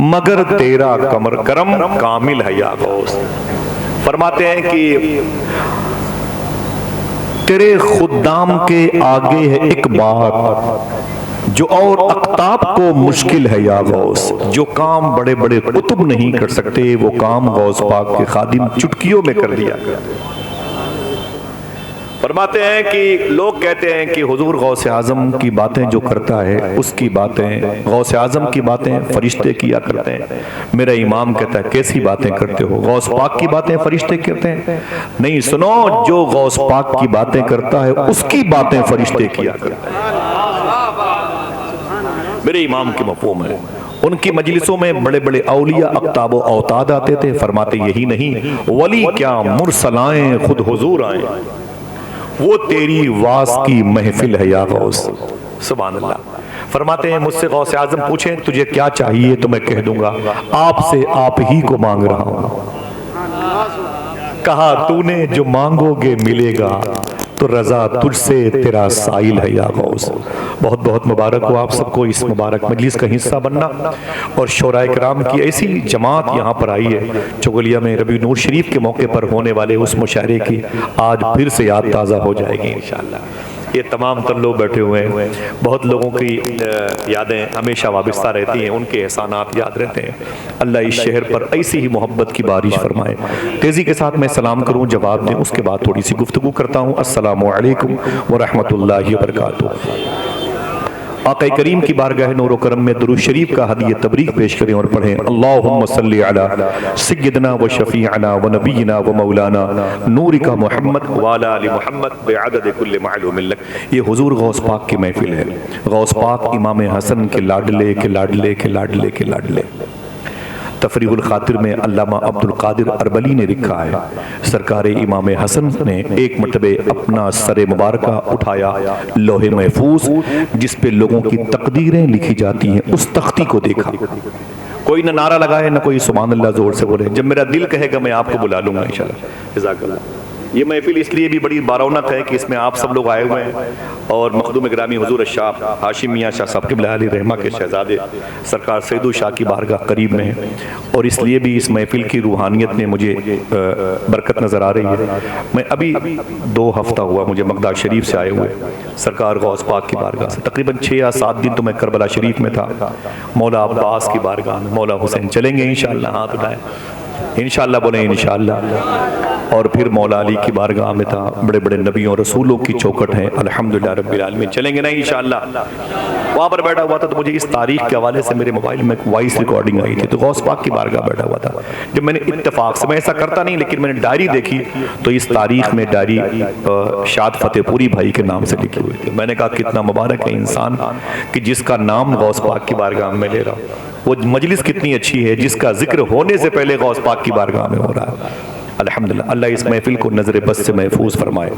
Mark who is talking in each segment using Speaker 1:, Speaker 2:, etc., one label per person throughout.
Speaker 1: मगर तेरा कमर करम कामिल है या गौस। फरमाते हैं कि तेरे खुदाम के आगे है एक बात जो और अख्ताब को मुश्किल है या गौस। जो काम बड़े बड़े कुतुब नहीं कर सकते वो काम गौस पाक के खादिम चुटकियों में कर दिया करते। फरमाते हैं कि लोग कहते हैं कि हुजूर गौसे आजम की बातें जो करता है उसकी बातें, गौसे आजम की बातें फरिश्ते किया करते हैं। मेरा इमाम कहता है कैसी बातें करते हो, गौस पाक की बातें फरिश्ते करते हैं? नहीं, सुनो, जो गौस पाक की बातें करता है उसकी बातें फरिश्ते किया करते हैं। मेरे इमाम की मफ़हूम है। उनकी मजलिसों में बड़े बड़े औलिया अख्ताब व औताद आते थे। फरमाते यही नहीं, वली क्या मुरसलाएं खुद हुजूर आए, वो तेरी वास की महफिल है या गौस। सुभान अल्लाह। फरमाते हैं मुझसे गौसे आजम पूछें तुझे क्या चाहिए तो मैं कह दूंगा आपसे आप ही को मांग रहा हूं। कहा तूने जो मांगोगे मिलेगा, तो रजा तुझसे तेरा साइल है या गौस। बहुत बहुत मुबारक हो आप सबको इस मुबारक मजलिस का हिस्सा बनना। और शोराए किराम की ऐसी जमात यहाँ पर आई है। चुगलिया में रबी नूर शरीफ के मौके पर होने वाले उस मुशायरे की आज फिर से याद ताज़ा हो जाएगी इंशाअल्लाह। ये तमाम तर लोग बैठे हुए हैं, बहुत लोगों की यादें हमेशा वाबस्ता रहती हैं, उनके एहसानात याद रहते हैं। अल्लाह इस शहर पर ऐसी ही मोहब्बत की बारिश फरमाए। तेज़ी के साथ मैं सलाम करूं, जवाब दें, उसके बाद थोड़ी सी गुफ्तगू करता हूं। अस्सलामु अलैकुम व रहमतुल्लाहि व बरकातुहू। आक़ा करीम की बारगाह नूर व करम में दुरूद शरीफ का हदीये तबरीक पेश करें और पढ़ें। अल्लाहुम्मा सल्ली अला सय्यिदना व शफीअना व नबीना व मौलाना नूरिका मुहम्मद व अला आलि मुहम्मद बिअदद कुल्लि मालूमिन लक। ये हुजूर गौस पाक की महफिल है। गौस पाक इमाम हसन के लाडले के लाडले के लाडले के लाडले। तफरीहुल खातिर में अल्लामा अब्दुल कादिर अरबली ने लिखा है, सरकार इमाम हसन ने एक मरतबे अपना सरे मुबारका उठाया, लोहे महफूज जिस पे लोगों की तकदीरें लिखी जाती हैं, उस तख्ती को देखा। कोई ना नारा लगाए ना कोई सुभान अल्लाह जोर से बोले। जब मेरा दिल कहेगा मैं आपको बुला लूंगा इंशाअल्लाह। जज़ाकल्लाह। ये महफिल इसलिए भी बड़ी बारौनक है कि इसमें आप सब लोग आए हुए हैं और मखदूम गिरामी हुजूर शाह हाशिम मियाँ शाह साहब क़िबला अली रहमा के शहजादे सरकार सैयदुल शाह की बारगाह करीब में है, और इसलिए भी इस महफिल की रूहानियत में मुझे बरकत नज़र आ रही है। मैं अभी 2 हफ्ता हुआ मुझे मकदार शरीफ से आए हुए, सरकार गौस पाक की बारगाह से तकरीबन 6 या 7 दिन तो मैं करबला शरीफ में था, मौला अब्बास की बारगाह में। मौला हुसैन चलेंगे इंशाअल्लाह, हाथ उठाएं इंशाअल्लाह, बोले इंशाअल्लाह। और फिर मौला अली की बारगाह में था, बड़े बड़े नबियों रसूलों की चौकट है, अल्हम्दुलिल्लाह रब्बिल आलमीन। चलेंगे ना इंशाअल्लाह। वहाँ पर बैठा हुआ था तो मुझे इस तारीख के हवाले से मेरे मोबाइल में वॉइस रिकॉर्डिंग आई थी, तो गौस पाक की बारगाह बैठा हुआ था। जब मैंने इत्तेफाक से, मैं ऐसा करता नहीं लेकिन मैंने डायरी देखी तो इस तारीख में डायरी शाद फतेहपुरी भाई के नाम से लिखी हुई थी। मैंने कहा कितना मुबारक है इंसान कि जिसका नाम गौस पाक की बारगाह में ले रहा। वो मजलिस कितनी अच्छी है जिसका जिक्र होने से पहले गौस पाक की बारगाह में हो रहा है। अल्हम्दुलिल्लाह। अल्लाह इस महफिल को नजर बस से महफूज फरमाए।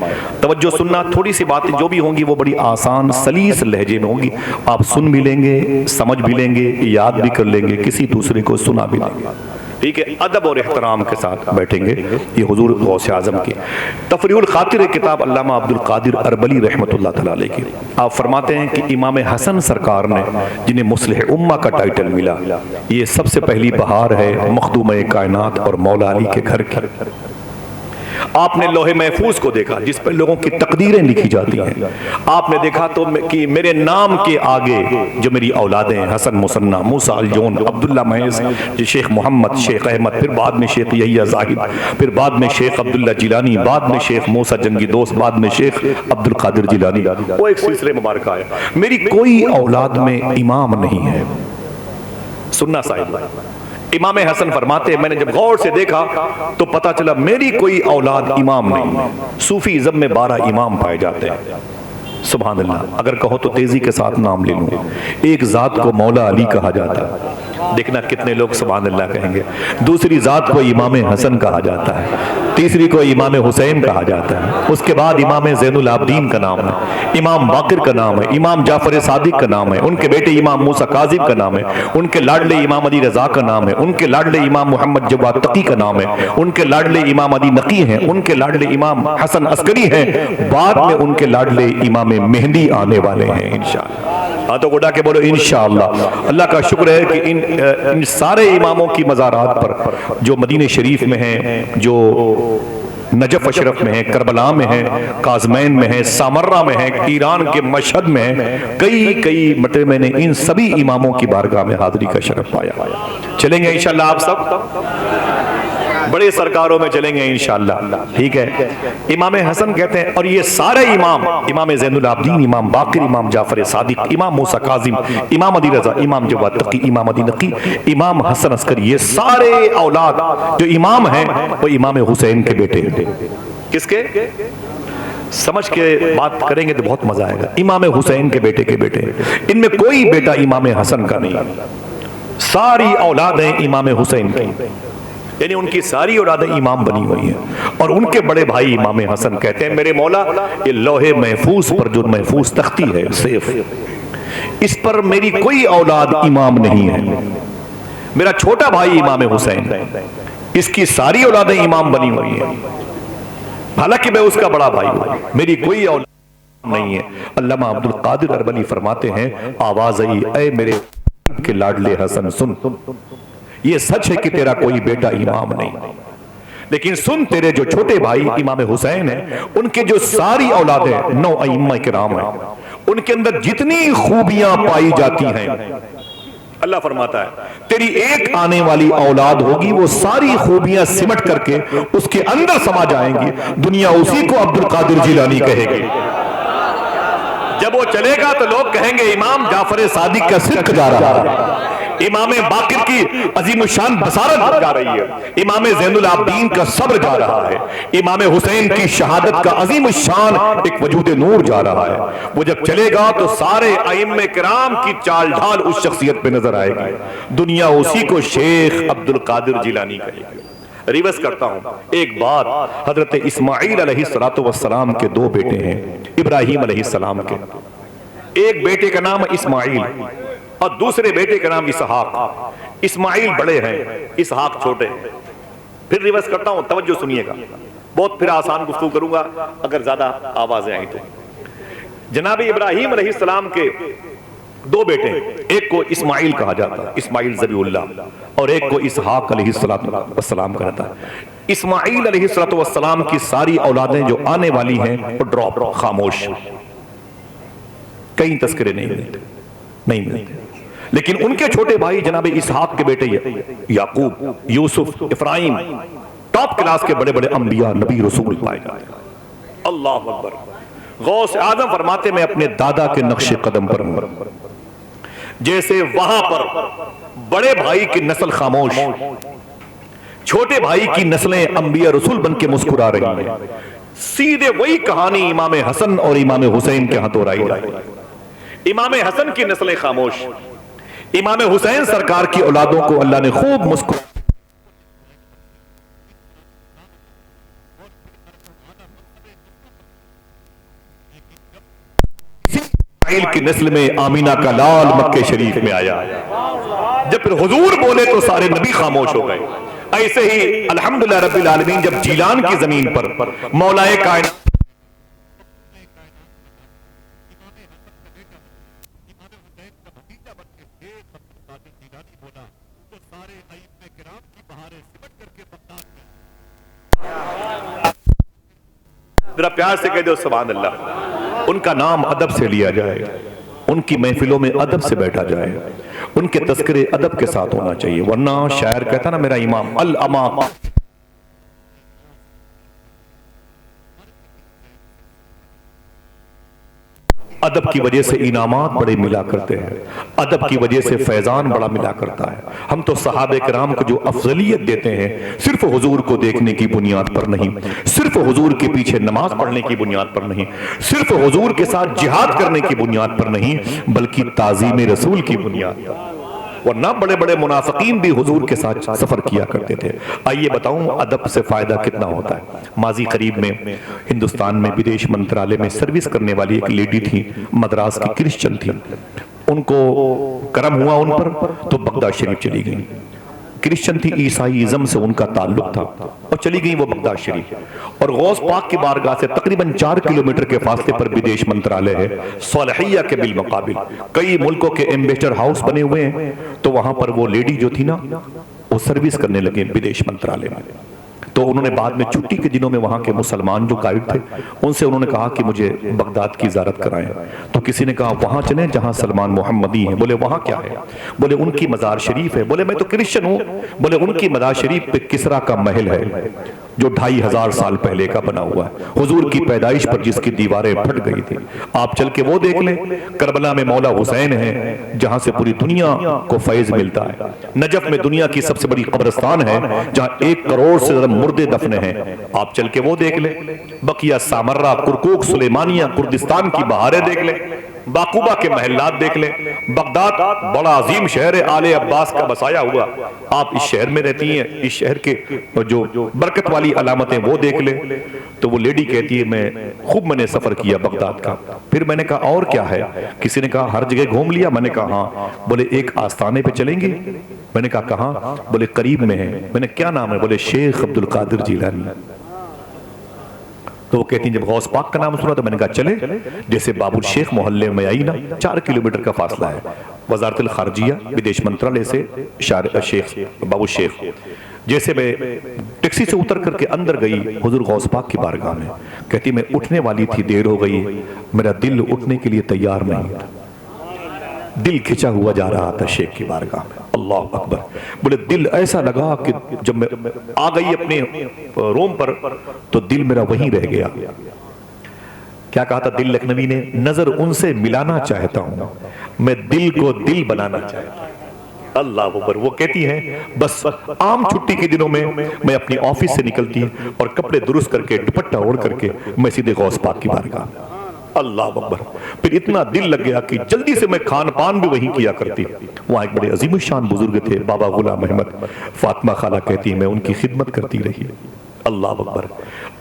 Speaker 1: तवज्जो सुनना, थोड़ी सी बातें जो भी होंगी वो बड़ी आसान सलीस लहजे में होंगी। आप सुन भी लेंगे, समझ भी लेंगे, याद भी कर लेंगे, किसी दूसरे को सुना भी लेंगे। ठीक है, अदब और एहतराम के साथ बैठेंगे। ये हुजूर गौसे आजम की तफरीहुल खातिर किताब अल्लामा अब्दुल कादिर अरबली रहमतुल्लाह तआला अलैह की। आप फरमाते हैं कि इमाम हसन सरकार ने, जिन्हें मुस्लिह उम्मा का टाइटल मिला, ये सबसे पहली बहार है मखदूम कायनात और मौला अली के घर की। आपने लोहे महफूज को देखा जिस पर लोगों की तकदीरें लिखी जाती हैं। आपने देखा तो कि मेरे नाम के आगे जो मेरी औलादें हैं, हसन मुसन्ना, मूसा अलजोन, अब्दुल्ला महज, शेख मोहम्मद, शेख अहमद, फिर बाद में शेख यहिया जाहिद, फिर बाद में शेख अब्दुल्ला जिलानी, बाद में शेख मूसा जंगी दोस्त, बाद में शेख अब्दुल कादिर जिलानी। वो एक सिलसिले मुबारक आया। मेरी कोई औलाद में इमाम नहीं है। सुनना साहिब, इमाम हसन फरमाते हैं मैंने जब गौर से देखा तो पता चला मेरी कोई औलाद इमाम नहीं है। सूफी इज़्म में 12 इमाम पाए जाते हैं। सुभान अल्लाह। अगर कहो तो तेजी के साथ नाम ले लूं। एक जात को मौला अली कहा जाता है, देखना कितने लोग सुभान अल्लाह कहेंगे। दूसरी जात को इमाम हसन कहा जाता है। तीसरी को इमाम हुसैन कहा जाता है। उसके बाद इमाम ज़ैनुल आबदीन का नाम है, इमाम बाकिर का नाम है, इमाम जाफर सादिक का नाम है, उनके बेटे इमाम मूसा काजिम का नाम है, उनके लाडले इमाम अली रजा का नाम है, उनके लाडले इमाम मोहम्मद जवाद तकी का नाम है, उनके लाडले इमाम अली नकी हैं, उनके लाडले इमाम हसन अस्करी हैं, बाद में उनके लाडले इमाम मेहंदी आने वाले हैं इंशाअल्लाह। हाँ तो उड़ा के बोलो इंशाअल्लाह। अल्लाह का शुक्र है कि इन सारे इमामों की मज़ारात पर जो मदीने शरीफ में हैं, जो नजफ अशरफ में है, करबला में है, काज़मैन में है, सामर्रा में है, ईरान के मशहद में है, कई मरतबे मैंने इन सभी इमामों की बारगाह में हाजिरी का शरफ पाया। चलेंगे इंशाअल्लाह आप सब बड़े सरकारों में चलेंगे इंशाअल्लाह, ठीक है। इमाम हसन कहते हैं, और ये सारे इमाम, इमाम ज़ैनुल आबदीन, इमाम बाकिर, इमाम जाफर सादिक, इमाम मूसा काजिम, इमाम अली रजा, इमाम जवाद तकी, इमाम अली नकी, इमाम हसन अस्करी, ये सारे औलाद जो इमाम हैं वो इमाम हुसैन के बेटे हैं। किसके? समझ के बात करेंगे तो बहुत मजा आएगा। इमाम हुसैन के बेटे, इनमें कोई बेटा इमाम हसन का नहीं, सारी औलादें इमाम हुसैन की, यानी उनकी सारी औलादें इमाम बनी हुई हैं। और उनके बड़े भाई इमाम हसन कहते हैं, मेरे मौला ये लोहे महफूज पर जो महफूज तख्ती है सेफ, इस पर मेरी कोई औलाद इमाम नहीं है। मेरा छोटा भाई इमाम हुसैन, इसकी सारी औलादें इमाम बनी हुई हैं, हालांकि मैं उसका बड़ा भाई हूं, मेरी कोई औलाद नहीं है। अल्लामा अब्दुल कादिर अरबली फरमाते हैं, आवाज आई ऐ मेरे के लाडले हसन सुन, ये सच है कि तेरा कोई बेटा इमाम नहीं, लेकिन सुन तेरे जो छोटे भाई इमाम हुसैन है, उनके जो सारी औलादें 9 अइम्मा किराम हैं, उनके अंदर जितनी खूबियां पाई जाती हैं, अल्लाह फरमाता है तेरी एक आने वाली औलाद होगी, वो सारी खूबियां सिमट करके उसके अंदर समा जाएंगी, दुनिया उसी को अब्दुल कादिर जिलानी कहेगी। जब वो चलेगा तो लोग कहेंगे इमाम जाफर सादिक का सिद्क जा रहा है, इमाम बाकिर की अजीम शान बसारत जा रही है, इमाम ज़ैनुल आबदीन का सब्र जा रहा है, इमाम हुसैन की शहादत का अजीम शान एक वजूद नूर जा रहा है। वो जब चलेगा तो सारे अइम्मे किराम की चाल ढाल उस शख्सियत पे नजर आएगी, दुनिया उसी को शेख अब्दुल कादिर जिलानी कहेगी। रिवर्स करता हूं, एक बात, हजरत इस्माइल अलैहिस्सलाम के 2 बेटे हैं, इब्राहिम अलैहिस्सलाम के, एक बेटे का नाम इस्माइल और दूसरे बेटे का नाम इसहाक। इस्माइल बड़े हैं, इसहाक छोटे हैं। फिर रिवर्स करता हूं, तवज्जो सुनिएगा, बहुत फिर आसान गुफ्तगू करूंगा अगर ज्यादा आवाजें आई तो। जनाब इब्राहिम अलैहिस्सलाम के 2 बेटे, एक को इस्माइल कहा जाता है, इस्माइल ज़बीउल्लाह, और एक को इसहाक अलैहिस्सलाम कहा जाता है। इस्माइल अलैहिस्सलाम की सारी औलादें जो आने वाली हैं वो ड्रॉप, खामोश, कई तस्करे नहीं मिलते, लेकिन उनके छोटे भाई जनाब इसहाक के बेटे याकूब, यूसुफ, इफ्राहिम, टॉप क्लास के बड़े बड़े अंबिया, नबी, रसूल पाए जाते हैं। अल्लाह अकबर। गौस आजम फरमाते, मैं अपने दादा के नक्शे कदम पर हूं, जैसे वहां पर बड़े भाई की नस्ल खामोश, छोटे भाई की नस्लें अंबिया रसूल बन के मुस्कुरा रही हैं, सीधे वही कहानी इमाम हसन और इमाम हुसैन के हाथ दोहराई जाए। इमाम हसन की नस्लें खामोश, इमाम हुसैन सरकार की औलादों को अल्लाह ने खूब मुस्कुरा, की नस्ल में आमीना का लाल मक्के शरीफ में आया। जब फिर हुजूर बोले तो सारे नबी खामोश हो गए। ऐसे ही अल्हम्दुलिल्लाह रब्बिल आलमीन जब जीलान की जमीन पर मौलाए कायनात जरा प्यार से कह दो सुभान अल्लाह। उनका नाम अदब से लिया जाए, उनकी महफिलों में अदब से बैठा जाए, उनके तस्करे अदब के साथ होना चाहिए, वरना शायर कहता ना मेरा इमाम अल अमा, अदब की वजह से इनामात बड़े मिला करते हैं, अदब की वजह से फैजान बड़ा मिला करता है। हम तो सहाबे किराम को जो अफजलियत देते हैं सिर्फ हुजूर को देखने की बुनियाद पर नहीं, सिर्फ हुजूर के पीछे नमाज पढ़ने की बुनियाद पर नहीं, सिर्फ हुजूर के साथ जिहाद करने की बुनियाद पर नहीं, बल्कि ताज़ीम रसूल की बुनियाद पर। वरना बड़े बड़े मुनाफिकीन भी हुजूर के साथ सफर किया करते थे। आइए बताऊं अदब से फायदा कितना होता है। माजी करीब में हिंदुस्तान में विदेश मंत्रालय में सर्विस करने वाली एक लेडी थी, मद्रास की क्रिश्चियन थी। उनको करम हुआ उन पर तो बगदाद शरीफ चली गई। क्रिश्चियन थी, ईसाईज़म से उनका ताल्लुक था और चली गई वो बगदाद शरीफ। और गौस पाक की बारगाह से तकरीबन 4 किलोमीटर के फासले पर विदेश मंत्रालय है, सोलहिया के बिल मुकाबिल कई मुल्कों के एम्बेसडर हाउस बने हुए हैं। तो वहां पर वो लेडी जो थी ना, वो सर्विस करने लगे विदेश मंत्रालय में। तो उन्होंने बाद में छुट्टी के दिनों में वहां के मुसलमान जो गाइड थे उनसे उन्होंने कहा कि मुझे बगदाद की ज़ियारत कराएं। तो किसी ने कहा वहां चलें जहां सलमान मोहम्मदी हैं। बोले वहां क्या है? बोले उनकी मज़ार शरीफ है। बोले मैं तो क्रिश्चियन हूं। बोले उनकी मज़ार शरीफ पे किसरा का महल है जो 2500 साल पहले का बना हुआ है, हुजूर की पैदाइश पर जिसकी दीवारें फट गई थी। आप चल के वो देख लें। करबला में मौला हुसैन है जहां से पूरी दुनिया को फैज मिलता है। नजफ में दुनिया की सबसे बड़ी कब्रिस्तान है जहां 1 करोड़ से ज्यादा मुर्दे दफने हैं। आप चल के वो देख ले। बकिया, सामर्रा, कुरकुक, सुलेमानिया, कुर्दिस्तान की बहारें देख ले। बाकुबा के महल्लात देख ले। बगदाद बड़ा अजीम शहर है, आले अब्बास का बसाया हुआ। आप इस शहर में रहती हैं, इस शहर के जो बरकत वाली अलामतें वो देख ले। तो वो लेडी कहती है मैंने सफर किया बगदाद का। फिर मैंने कहा और क्या है? किसी ने कहा हर जगह घूम लिया। मैंने कहा हाँ। बोले एक आस्थाने पे चलेंगे? मैंने कहा कहाँ? बोले करीब में है। मैंने क्या नाम है? बोले शेख अब्दुल कादिर जिलानी। तो वो कहती हैं जब गौस पाक का नाम सुना तो मैंने कहा चले। जैसे बाबुल शेख मोहल्ले में आई ना, 4 किलोमीटर का फासला है वजारतुल खारजिया विदेश मंत्रालय से शेख बाबुल शेख। जैसे मैं टैक्सी से उतर करके अंदर गई हुजूर गौस पाक की बारगाह में, कहती मैं उठने वाली थी, देर हो गई, मेरा दिल उठने के लिए तैयार नहीं था। दिल खिंचा हुआ जा रहा था शेख की बारगाह में। अल्लाह अकबर। बोले दिल ऐसा लगा कि जब मैं आ गई अपने रोम पर तो दिल मेरा वहीं रह गया। क्या कहा था दिल लखनवी ने? नजर उनसे मिलाना चाहता हूं, मैं दिल को दिल बनाना चाहता हूं। अल्लाह अकबर। वो कहती हैं बस आम छुट्टी के दिनों में मैं अपनी ऑफिस से निकलती और कपड़े दुरुस्त करके दुपट्टा ओढ़ करके मैं सीधे गौस पाक की बारगाह। अल्लाह अकबर। फिर इतना दिल लग गया कि जल्दी से मैं खान पान भी वहीं किया करती। वहाँ एक बड़े अजीम शान बुजुर्ग थे बाबा गुलाम अहमद। फातिमा खाला कहती मैं उनकी खिदमत करती रही। अल्लाह अकबर।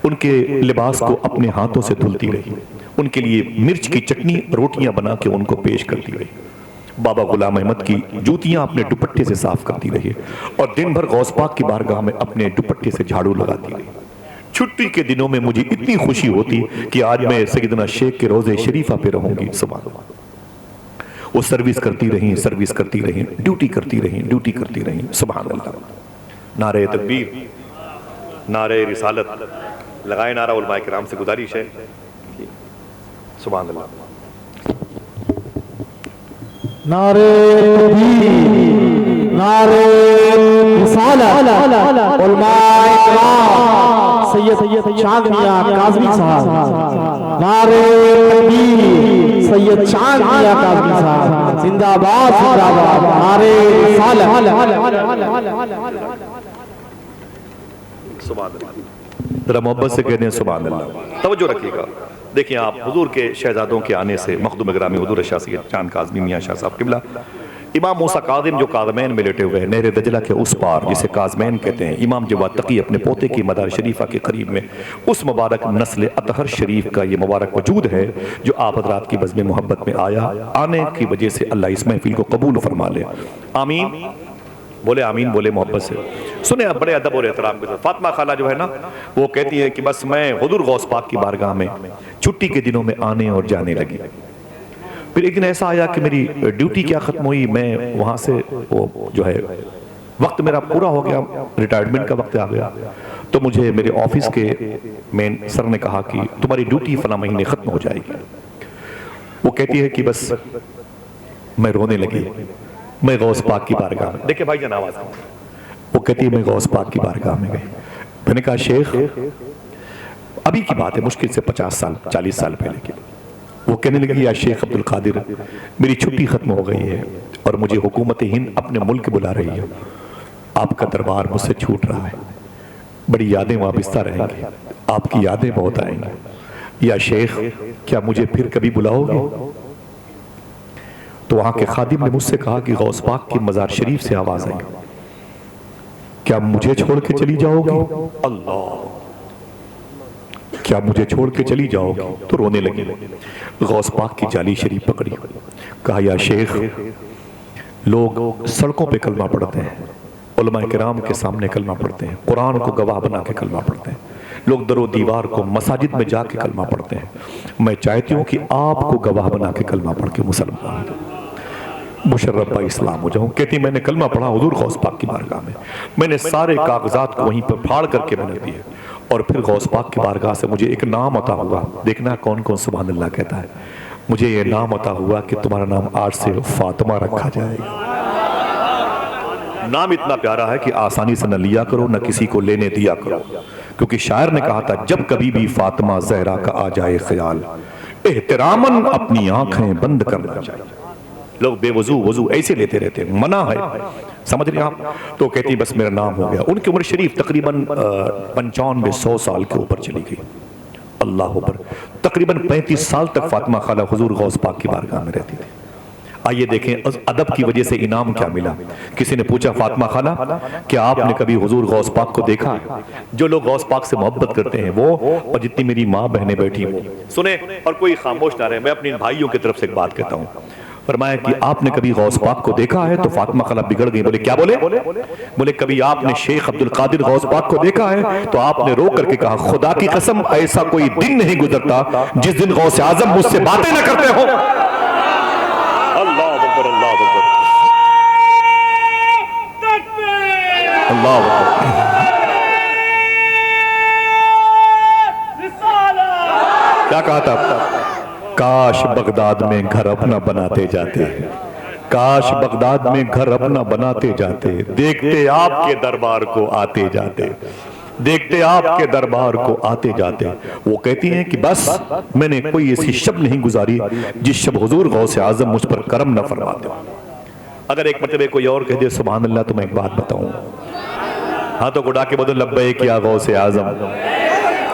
Speaker 1: उनके लिबास को अपने हाथों से धुलती रही, उनके लिए मिर्च की चटनी रोटियां बना के उनको पेश करती रही। बाबा गुलाम अहमद की जूतियां अपने दुपट्टे से साफ करती रही और दिन भर गौस पाक की बारगाह में अपने दुपट्टे से झाड़ू लगाती रही। छुट्टी के दिनों में मुझे इतनी खुशी होती कि आज मैं सैयदना शेख के रोजे शरीफा पे रहूंगी। सुभान अल्लाह। वो सर्विस करती रही, सर्विस करती रही, ड्यूटी करती रही, ड्यूटी करती रही। सुभान अल्लाह। नारे तकबीर, नारे रिसालत लगाए नारा। उलमाए किराम से गुजारिश है। सुभान अल्लाह।
Speaker 2: नारे तकबीर, नारे रिसालत, उलमाए किराम सैयद चांद मियां काज़मी साहब। नारे तकबीर, सैयद चांद मियां काज़मी साहब जिंदाबाद जिंदाबाद। नारे रिसालत।
Speaker 1: सुभान अल्लाह। जरा मोहब्बत से कहते हैं सुभान अल्लाह। तवज्जो रखिएगा। देखिए आप हुजूर के शहजादों के आने से मखदूम ग्रामी हुजूर शाह सैयद चांद काज़मी मियां शाह साहब किबला, इमाम मूसा काज़िम जो काज़मैन में लेटे हुए हैं नहर दजला के उस पार जिसे काज़मैन कहते हैं, इमाम जवाद तकी अपने पोते की मदार शरीफा के करीब में उस मुबारक नस्ल अतहर शरीफ का ये मुबारक वजूद है जो आप हज़रात की बज़्म मोहब्बत में आया। आने की वजह से अल्लाह इस महफिल को कबूल फरमा ले। आमीन बोले, आमीन बोले मोहब्बत से। सुने आप बड़े अदब और एहतराम के साथ। फातिमा खाला जो है ना वो कहती है कि बस मैं हुजूर गौस पाक की बारगाह में छुट्टी के दिनों में आने और जाने लगी। फिर एक दिन ऐसा आया कि मेरी ड्यूटी क्या ख़त्म हुई, मैं वहाँ से वो जो है वक्त मेरा पूरा हो गया, रिटायरमेंट का वक्त आ गया। तो मुझे मेरे ऑफिस के मेन सर ने कहा कि तुम्हारी ड्यूटी फला महीने ख़त्म हो जाएगी। वो कहती है कि बस मैं रोने लगी। मैं गौस पाक की बारगाह में, देखिए भाई जान आवाज़, वो कहती है मैं गौस पाक की बारगाह में गई। मैंने कहा शेख, अभी की बात है, मुश्किल से 50 साल 40 साल पहले की। वो कहने लगी या शेख अब्दुल कादिर, मेरी छुट्टी ख़त्म हो गई है और मुझे हुकूमत हिंद अपने मुल्क बुला रही है। आपका दरबार मुझसे छूट रहा है, बड़ी यादें वाबस्ता रहेंगी, आपकी यादें बहुत आएंगी। या शेख क्या मुझे फिर कभी बुलाओगे? तो वहां के खादिम ने मुझसे कहा कि गौस पाक की मजार शरीफ से आवाज आई, क्या मुझे छोड़ के चली जाओगी? अल्लाह, क्या मुझे छोड़ के चली जाओगी? तो रोने लगी। गौस पाक की जाली शरीफ पकड़ी, कहा या शेख, लोग सड़कों पे कलमा पढ़ते हैं, उलमा किराम के सामने कलमा पढ़ते हैं, कुरान को गवाह बना के कलमा पढ़ते हैं, लोग दरो दीवार को मसाजिद में जाके कलमा पढ़ते हैं। मैं चाहती हूँ कि आपको गवाह बना के कलमा पढ़ के मुसलमान मुशर्रफ बा इस्लाम हो जाऊं। कहती मैंने कलमा पढ़ा हुजूर गौस पाक की बारगाह में, मैंने सारे कागजात को वहीं पर फाड़ करके मैंने दिए, और फिर गौस पाक की बारगाह से मुझे एक नाम अता हुआ। देखना कौन कौन सुभान अल्लाह कहता है। मुझे ये नाम अता हुआ कि तुम्हारा नाम आज से फातिमा रखा जाएगा। नाम इतना प्यारा है कि आसानी से न लिया करो, न किसी को लेने दिया करो, क्योंकि शायर ने कहा था जब कभी भी फातिमा जहरा का आ जाए ख्याल, एहतरामन अपनी आंखें बंद करना चाहिए। लोग बेवजू वजू ऐसे लेते रहते हैं, मना है, समझ रहे आप? तो कहती बस मेरा नाम हो गया। उनकी उम्र शरीफ तकरीबन 95-100 साल के ऊपर चली गई। अल्लाह अकबर। तकरीबन 35 साल तक फातिमा खाला हुजूर गौस पाक की बारगाह में रहती थी। आइए देखें अदब की वजह से इनाम क्या मिला। किसी ने पूछा फातिमा खाला क्या आपने कभी हुजूर गौस पाक को देखा है? जो लोग गौस पाक से मोहब्बत करते हैं वो, और जितनी मेरी माँ बहनें बैठी वो सुने और कोई खामोश ना रहे। मैं अपनी भाइयों की तरफ से एक बात कहता हूँ। फरमाया कि आपने कभी गौस पाक को देखा है? तो फातिमा खाला बिगड़ गई, बोले क्या बोले? बोले कभी आपने शेख अब्दुल कादिर गौस पाक को देखा है? तो आपने रो करके कहा खुदा की कसम ऐसा कोई दिन नहीं गुजरता जिस दिन गौस आजम मुझसे बातें ना करते हो। अल्लाह अकबर, अल्लाह अकबर, अल्लाह अकबर। क्या कहा था? काश बगदाद में घर अपना बनाते जाते, काश बगदाद में घर अपना बनाते जाते, देखते आपके दरबार को आते जाते, देखते आपके दरबार को आते जाते। वो कहती हैं कि बस मैंने कोई ऐसी शब नहीं गुजारी जिस शब हुजूर गौस आजम मुझ पर करम न फरमाते। अगर एक मरतबे कोई और कह दे सुभान अल्लाह, तो मैं एक बात बताऊं, हाँ तो गुडा के बदल लब्बैक या गौस आजम।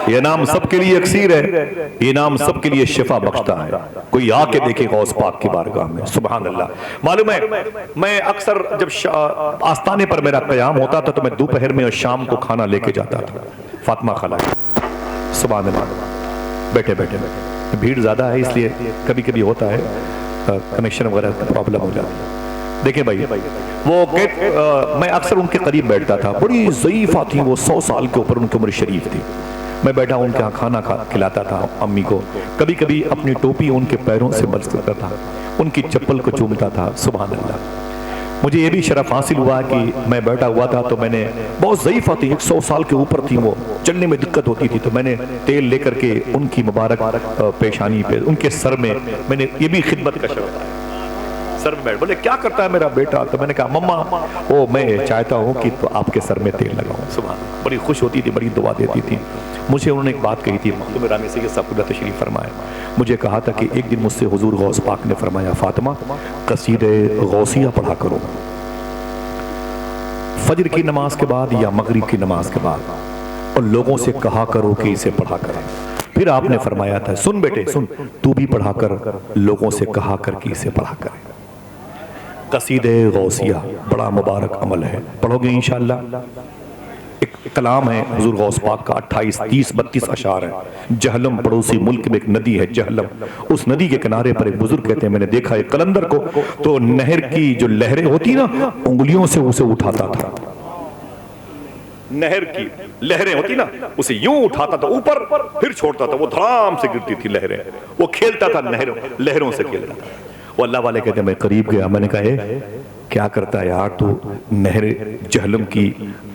Speaker 1: ये नाम सबके लिए अक्सीर है, ये नाम सबके लिए शिफा बख्शता है। कोई आके देखे गौस पाक की बारगाह में, सुभान अल्लाह। मालूम है मैं अक्सर जब आस्ताने पर मेरा क़याम होता था तो मैं दोपहर में और शाम को खाना लेके जाता था फातिमा खाला, सुभान अल्लाह। बैठे बैठे भीड़ ज्यादा है इसलिए कभी कभी होता है कनेक्शन वगैरह की प्रॉब्लम हो जाती है। देखें भाई वो मैं अक्सर उनके करीब बैठता था। बड़ी ज़ईफ़ा थी वो, 100 साल के ऊपर उनकी उम्र शरीफ थी। मैं बैठा उनके यहाँ खाना खिलाता था अम्मी को। कभी कभी अपनी टोपी उनके पैरों से बरसता था, उनकी चप्पल को चूमता था, सुभान अल्लाह। मुझे ये भी शरफ हासिल हुआ कि मैं बैठा हुआ था तो मैंने, बहुत ज़ईफ़ा थी, 100 साल के ऊपर थी वो, चलने में दिक्कत होती थी, तो मैंने तेल लेकर के उनकी मुबारक पेशानी पे, उनके सर में मैंने, ये भी खिदमत का शरफ है, सर में बैठ। बोले क्या करता है मेरा बेटा? तो मैंने कहा मम्मा वो मैं चाहता हूँ कि तो आपके सर में तेल लगाऊं। सुभान। बड़ी खुश होती थी, बड़ी दुआ देती थी। मुझे उन्होंने एक बात कही थी, मखदूम रामी सैयद साहब तशरीफ फरमाया। मुझे कहा था कि एक दिन मुझसे हुजूर गौस पाक ने फरमाया फातिमा कसीदे गौसिया पढ़ा करो फजर की नमाज के बाद या मगरिब की नमाज के बाद, और लोगों से कहा करो कि इसे पढ़ा करें। फिर आपने फरमाया था सुन बेटे सुन, तू भी पढ़ा कर, लोगों से कहा कर कि इसे पढ़ा करें। कसीदे गौसिया बड़ा मुबारक अमल है, पढ़ोगे इंशाअल्लाह। एक कलाम है हुजूर गौस पाक का, 28, 30, 32 अशार है। जहलम पड़ोसी मुल्क में एक नदी है जहलम, उस नदी के किनारे पर एक बुजुर्ग कहते हैं मैंने देखा एक कलंदर को, तो नहर की जो लहरें होती ना, उंगलियों से उसे उठाता था। नहर की लहरें होती ना, उसे यूं उठाता था ऊपर, फिर छोड़ता था, वो धड़ाम से गिरती थी लहरें। वो खेलता था लहरों से खेलता था। वो अल्लाह वाले कहते मैं करीब गया, मैंने कहा क्या करता है यार तू, नहर जहलम की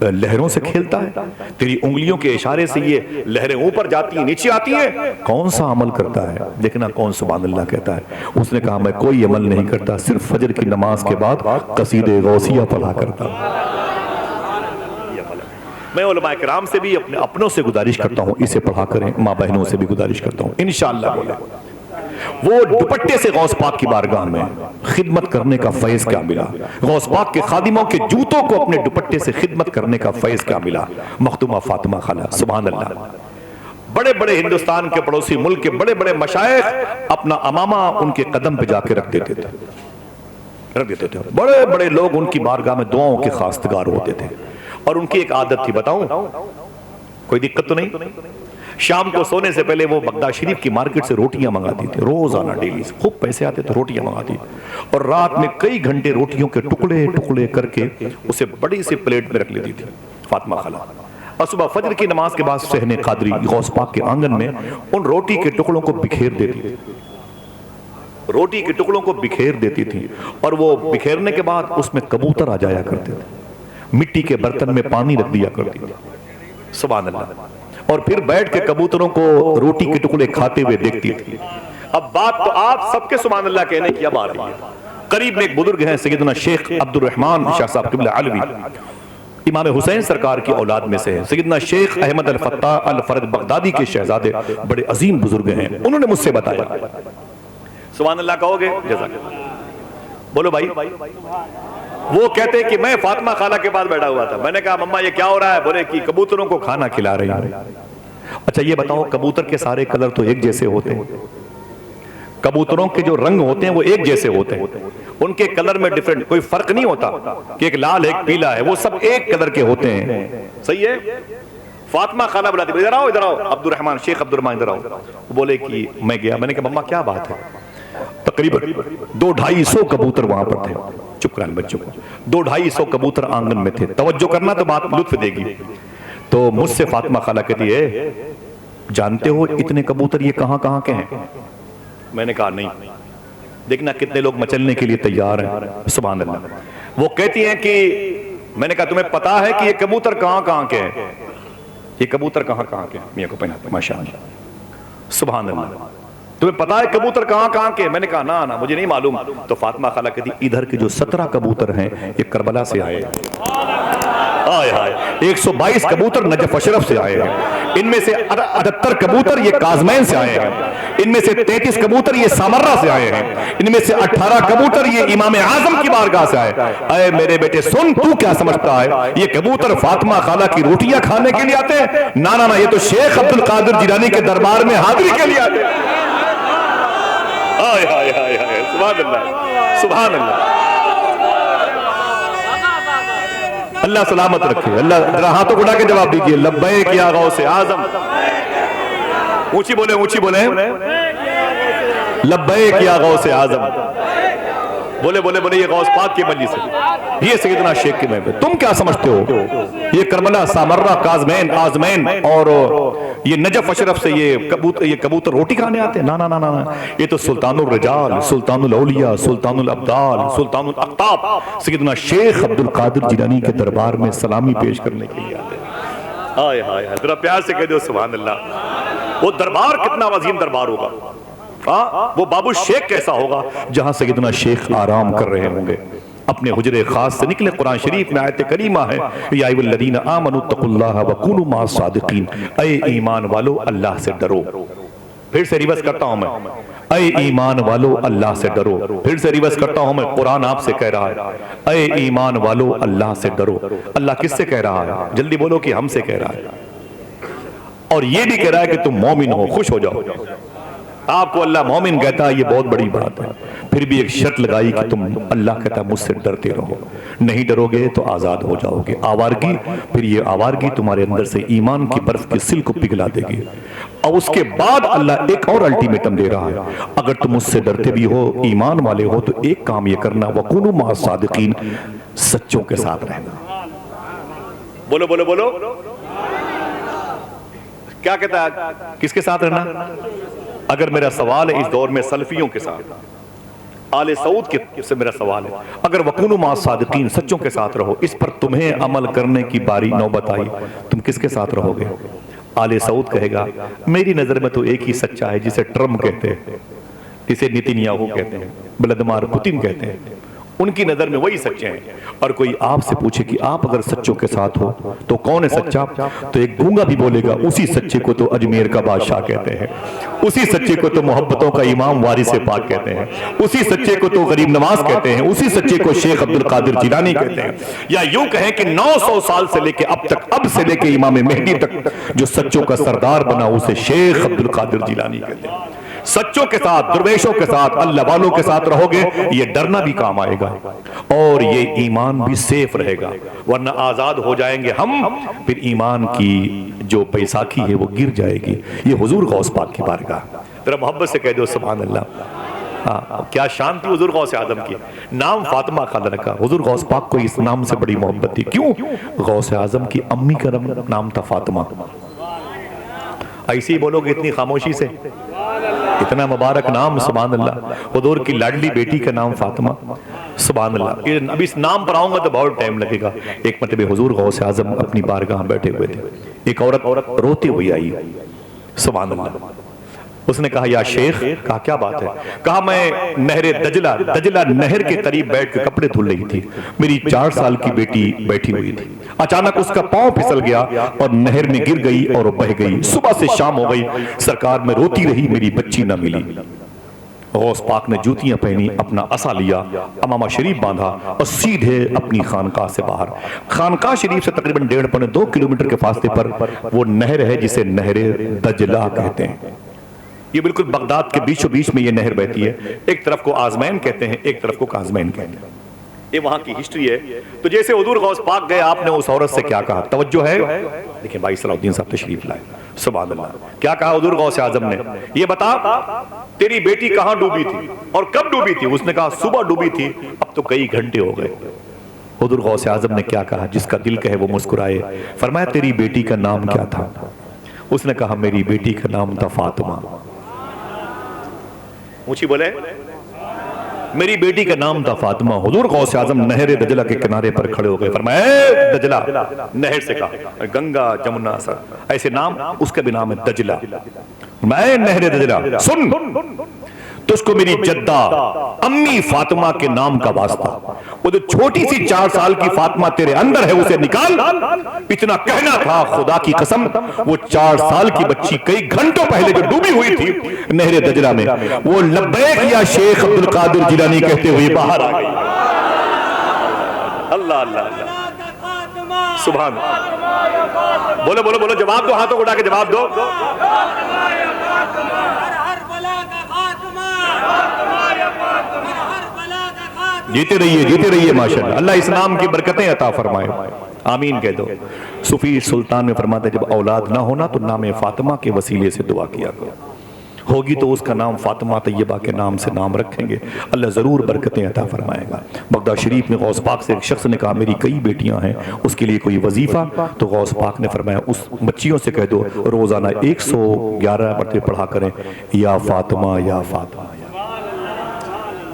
Speaker 1: लहरों से खेलता है? तेरी उंगलियों के इशारे से ये लहरें ऊपर जाती हैं नीचे आती हैं, कौन सा अमल करता है? देखना कौन सुभान अल्लाह कहता है। उसने कहा मैं कोई अमल नहीं करता, सिर्फ फजर की नमाज के बाद कसीदे गौसिया पढ़ा करता। मैं उलमा किराम से भी अपनों से गुजारिश करता हूँ इसे पढ़ा करें, माँ बहनों से भी गुजारिश करता हूँ इंशाअल्लाह। बोले वो दुपट्टे से गौस पाक की बारगाह में खिदमत करने का फैज़ क्या मिला, गौस पाक के खादिमों के जूतों को अपने दुपट्टे से खिदमत करने का फैज़ क्या मिला। मखदूमा फातिमा खाला, सुभान अल्लाह। बड़े बड़े हिंदुस्तान के पड़ोसी मुल्क के बड़े बड़े मशाइख अपना अमामा उनके कदम पे जाके रख देते थे। रख देते थे। बड़े बड़े लोग उनकी बारगाह में दुआओं के खास्तगार होते थे। और उनकी एक आदत थी, बताऊं, कोई दिक्कत तो नहीं, शाम को सोने से पहले वो बगदाद शरीफ की मार्केट से रोटियां मंगाती थी, रोजाना डेली, खूब पैसे आते थे, रोटियां मंगाती, और रात में कई घंटे रोटियों के टुकड़े टुकड़े करके उसे बड़ी सी प्लेट में रख लेती थी फातिमा खाला। और सुबह फजर की नमाज के बाद सहने कादरी गौस पाक के आंगन में उन रोटी के टुकड़ों को बिखेर देती थी, रोटी के टुकड़ों को बिखेर देती थी। और वो बिखेरने के बाद उसमें कबूतर आ जाया करते थे, मिट्टी के बर्तन में पानी रख दिया करती थी, सुभान अल्लाह। और फिर बैठ के कबूतरों को रोटी के टुकड़े खाते हुए देखती थी। अब बात तो आप सबके सुभान अल्लाह कहने की अब आ रही है। करीब में एक बुजुर्ग हैं सैयदना शेख अब्दुल रहमान शाह साहब क़िबला अलवी, इमाम हुसैन सरकार की औलाद में से है। सैयदना शेख अहमद अल फत्ताह अल फरद बगदादी के शहजादे, बड़े अजीम बुजुर्ग हैं। उन्होंने मुझसे बताया, सुभान अल्लाह कहोगे, बोलो भाई। वो कहते हैं कि मैं फातिमा खाला के पास बैठा हुआ था, मैंने कहा मम्मा ये क्या हो रहा है? बोले कि कबूतरों को खाना खिला रही है। अच्छा ये बताओ, कबूतर के सारे कलर तो एक जैसे होते हैं, कबूतरों के जो रंग होते हैं वो एक जैसे होते हैं, उनके कलर में डिफरेंट कोई फर्क नहीं होता कि एक लाल एक पीला है, वो सब एक कलर के होते हैं, सही है। फातिमा खाला बुलाती, इधर आओ इधर आओ, अब्दुल रहमान, शेख अब्दुल रहमान इधर आओ। वो बोले कि मैं गया, मैंने कहा मम्मा क्या बात है? तकरीबन 200-250 कबूतर वहां पर थे, चुप कराने बच्चों को, 200-250 कबूतर आंगन में थे, तवज्जो करना तो बात लुत्फ देगी। तो मुझसे फातिमा खाला कहती है, जानते हो इतने कबूतर ये कहां कहां के हैं? मैंने कहा नहीं, देखना कितने लोग मचलने के लिए तैयार हैं, सुभान अल्लाह। वो कहती हैं कि मैंने कहा तुम्हें पता है कि ये कबूतर कहां कहां के हैं? ये कबूतर कहां कहां के हैं? मियां को पहना, माशाअल्लाह, सुभान अल्लाह, तुम्हें पता है कबूतर कहां कहां के? मैंने कहा ना ना मुझे नहीं मालूम। तो फातिमा खाला कहती, इधर के जो 17 कबूतर हैं ये करबला से आए हैं, 122 कबूतर नजफ अशरफ से आए हैं, इनमें से 78 कबूतर ये काजमैन से आए हैं, इनमें से 33 कबूतर ये सामर्रा से आए हैं, इनमें से 18 कबूतर ये इमाम आजम की बारगाह से आए। अरे मेरे बेटे सुन, तू क्या समझता है ये कबूतर फातिमा खाला की रोटियां खाने के लिए आते हैं? ना ना ना, ये तो शेख अब्दुल कादिर जिलानी के दरबार में हाजिरी के लिए आते हैं। हाय हाय हाय हाय, सुभान अल्लाह, सुभान अल्लाह, अल्लाह सलामत रखे। अल्लाह जरा हाथों को उठा के जवाब दीजिए, लब्बैक या गौसे आजम, ऊंची बोले, ऊंची बोले, लब्बैक या गौसे आजम, बोले बोले बोले, ये गौस पाक की मजलिस है, ये सैयदना शेख की महफिल। तुम क्या समझते हो ये करबला, सामर्रा, काजमैन, आजमैन और ये नजफ अशरफ से ये कबूतर रोटी खाने आते हैं? ना ना ना ना, ये तो सुल्तानुर रिजाल, सुल्तानुल औलिया, सुल्तानुल अब्दाल, सुल्तानुल अख्ताब सैयदना शेख अब्दुल कादिर जिलानी के दरबार में सलामी पेश करने के लिए आते हैं। हाय हाय हाय, जरा प्यार से कह दो सुभान अल्लाह। वो दरबार कितना अजीम दरबार होगा, वो बाबू शेख कैसा होगा जहां सैयदना शेख आराम कर रहे होंगे, अपने हुजरे खास से निकले। कुरान शरीफ में आयत करीमा है, या अय्युहल्लज़ीना आमनू तक़ुल्लाह व कूनू माअस सादिक़ीन, ऐ ईमान वालो अल्लाह से डरो। फिर से रिवर्स करता हूं मैं, ऐ ईमान वालो अल्लाह से डरो। फिर से रिवर्स करता हूं मैं, कुरान आपसे कह रहा है, ऐ ईमान वालो अल्लाह से डरो। अल्लाह किससे कह रहा है? जल्दी बोलो कि हमसे कह रहा है। और ये भी कह रहा है कि तुम मोमिन हो, खुश हो जाओ। आपको अल्लाह मोमिन कहता है, ये बहुत बड़ी बात है। फिर भी एक शर्त लगाई कि तुम, अल्लाह कहता मुझसे डरते रहो, नहीं डरोगे तो आजाद हो जाओगे। आवारगी, फिर ये आवारगी तुम्हारे अंदर से ईमान की बर्फ के सिल को पिघला देगी। और उसके बाद अल्लाह एक और अल्टीमेटम दे रहा है, अगर तुम मुझसे डरते भी हो, ईमान वाले हो, तो एक काम ये करना, वकूनू माअस सादिकीन, सच्चों के साथ रहना। बोलो बोलो बोलो, क्या कहता है, किसके साथ रहना? अगर मेरा सवाल है इस दौर में सल्फियों के साथ, आले सऊद के से मेरा सवाल है, अगर वकूनू माअस सादिकीन, सच्चों के साथ रहो, इस पर तुम्हें अमल करने की बारी नौबत आई, तुम किसके साथ रहोगे? आले सऊद कहेगा, मेरी नजर में तो एक ही सच्चा है, जिसे ट्रम्प कहते हैं, जिसे नेतन्याहू कहते हैं, व्लादिमीर पुतिन कहते हैं, उनकी नजर में वही सच्चे हैं। और कोई आपसे पूछे कि आप अगर सच्चों के साथ हो तो कौन है सच्चा? तो एक गूंगा भी बोलेगा, उसी सच्चे को तो अजमेर का बादशाह कहते हैं, उसी सच्चे को तो मोहब्बतों का इमाम वारिस पाक कहते हैं, उसी सच्चे को तो गरीब नवाज कहते हैं, उसी सच्चे को शेख अब्दुल कादिर जिलानी कहते हैं। या यूं कहें कि 900 साल से लेके अब तक, अब से लेके इमाम मेहदी तक जो सच्चों का सरदार बना, उसे शेख अब्दुल कादिर जिलानी कहते हैं। सच्चों के साथ, दुर्वेशों के साथ, अल्लाह वालों के साथ रहोगे, ये डरना भी काम आएगा और ये ईमान भी सेफ रहेगा। वरना आजाद हो जाएंगे हम, फिर ईमान की जो बैसाखी है वो गिर जाएगी। ये हुजूर गौस पाक की बारगाह। जरा मोहब्बत से कह दो सुभान अल्लाह। हाँ, क्या शान थी हुजूर गौस आजम की। नाम फातिमा खान रखा। हुजूर गौस पाक को इस नाम से बड़ी मोहब्बत थी। क्यों? गौस आजम की अम्मी का नाम था फातिमा। ऐसे ही बोलोगे इतनी खामोशी से, इतना मुबारक नाम, सुभान अल्लाह। हुजूर की लाडली बेटी का नाम फातिमा, सुभान अल्लाह। अब इस नाम पर आऊंगा तो बहुत टाइम लगेगा। एक मरतबे हुजूर गौस आजम अपनी बारगाह बैठे हुए थे, एक औरत रोती हुई आई, सुभान अल्लाह। उसने कहा या शेख, कहा क्या बात है? कहा मैं नहरे दजला नहर के करीब बैठ के कपड़े धुल रही थी, मेरी 4 साल की बेटी बैठी हुई थी, अचानक उसका पांव फिसल गया और नहर में गिर गई और बह गई। सुबह से शाम हो गई, सरकार में रोती रही, मेरी बच्ची न मिली। गौस पाक ने जूतियां पहनी, अपना असा लिया, अमामा शरीफ बांधा और सीधे अपनी खानकाह से बाहर। खानकाह शरीफ से तकरीबन 1.5-2 किलोमीटर के फासले पर वो नहर है जिसे नहरे दजला कहते हैं। ये बिल्कुल बगदाद के बीचों बीच में ये नहर बहती है। एक तरफ को आजमैन कहते हैं, एक तरफ को काजमैन कहते हैं। ये वहां की हिस्ट्री है। तो जैसे हुजूर गौस पाक गए, आपने उस औरत से क्या कहा? तवज्जो है, देखिए भाई सलाउद्दीन साहब तशरीफ लाए, सुभान अल्लाह। क्या कहा हुजूर गौस आजम ने? ये बता तेरी बेटी कहां डूबी थी और कब डूबी थी? उसने कहा सुबह डूबी थी, अब तो कई घंटे हो गए। हुजूर गौस आजम ने क्या कहा? जिसका दिल कहे वो मुस्कुराए। फरमाया तेरी बेटी का नाम क्या था? उसने कहा मेरी बेटी का नाम था फातिमा। ऊंची बोले, मेरी बेटी का नाम था फातिमा। हुजूर गौस आजम नहर दजला के किनारे पर खड़े हो गए। फरमाया दजला, नहर से कहा गंगा जमुना सर, ऐसे नाम उसका भी नाम है दजला। मैं नहर दजला, सुन तुझको मेरी जद्दा अम्मी फातिमा के नाम का वास्ता, वो जो छोटी सी 4 साल की फातिमा तेरे अंदर है उसे निकाल। इतना कहना था, खुदा की कसम वो 4 साल की बच्ची कई घंटों पहले जो डूबी हुई थी नहर दजला में, वो लब्बैक या शेख अब्दुल कादिर जिलानी कहते हुए बाहर आ गई। अल्लाह अल्लाह अल्लाह, सुभान। बोलो बोलो बोलो, जवाब दो, हाथों को उठा के जवाब दो। जीते रहिए माशाअल्लाह। अल्लाह इस नाम की बरकतें अता फरमाए, आमीन कह दो। सूफी सुल्तान में फरमाते जब औलाद ना होना तो नाम फातिमा के वसीले से दुआ किया करो, होगी तो उसका नाम फातिमा तैयबा के नाम से नाम रखेंगे, अल्लाह ज़रूर बरकतें अता फरमाएगा। बगदाद शरीफ में गौस पाक से एक शख्स ने कहा मेरी कई बेटियां हैं, उसके लिए कोई वजीफ़ा? तो गौस पाक ने फरमाया उस बच्चियों से कह दो रोज़ाना 111 मरतबे पढ़ा करें या फातिमा या फातिमा।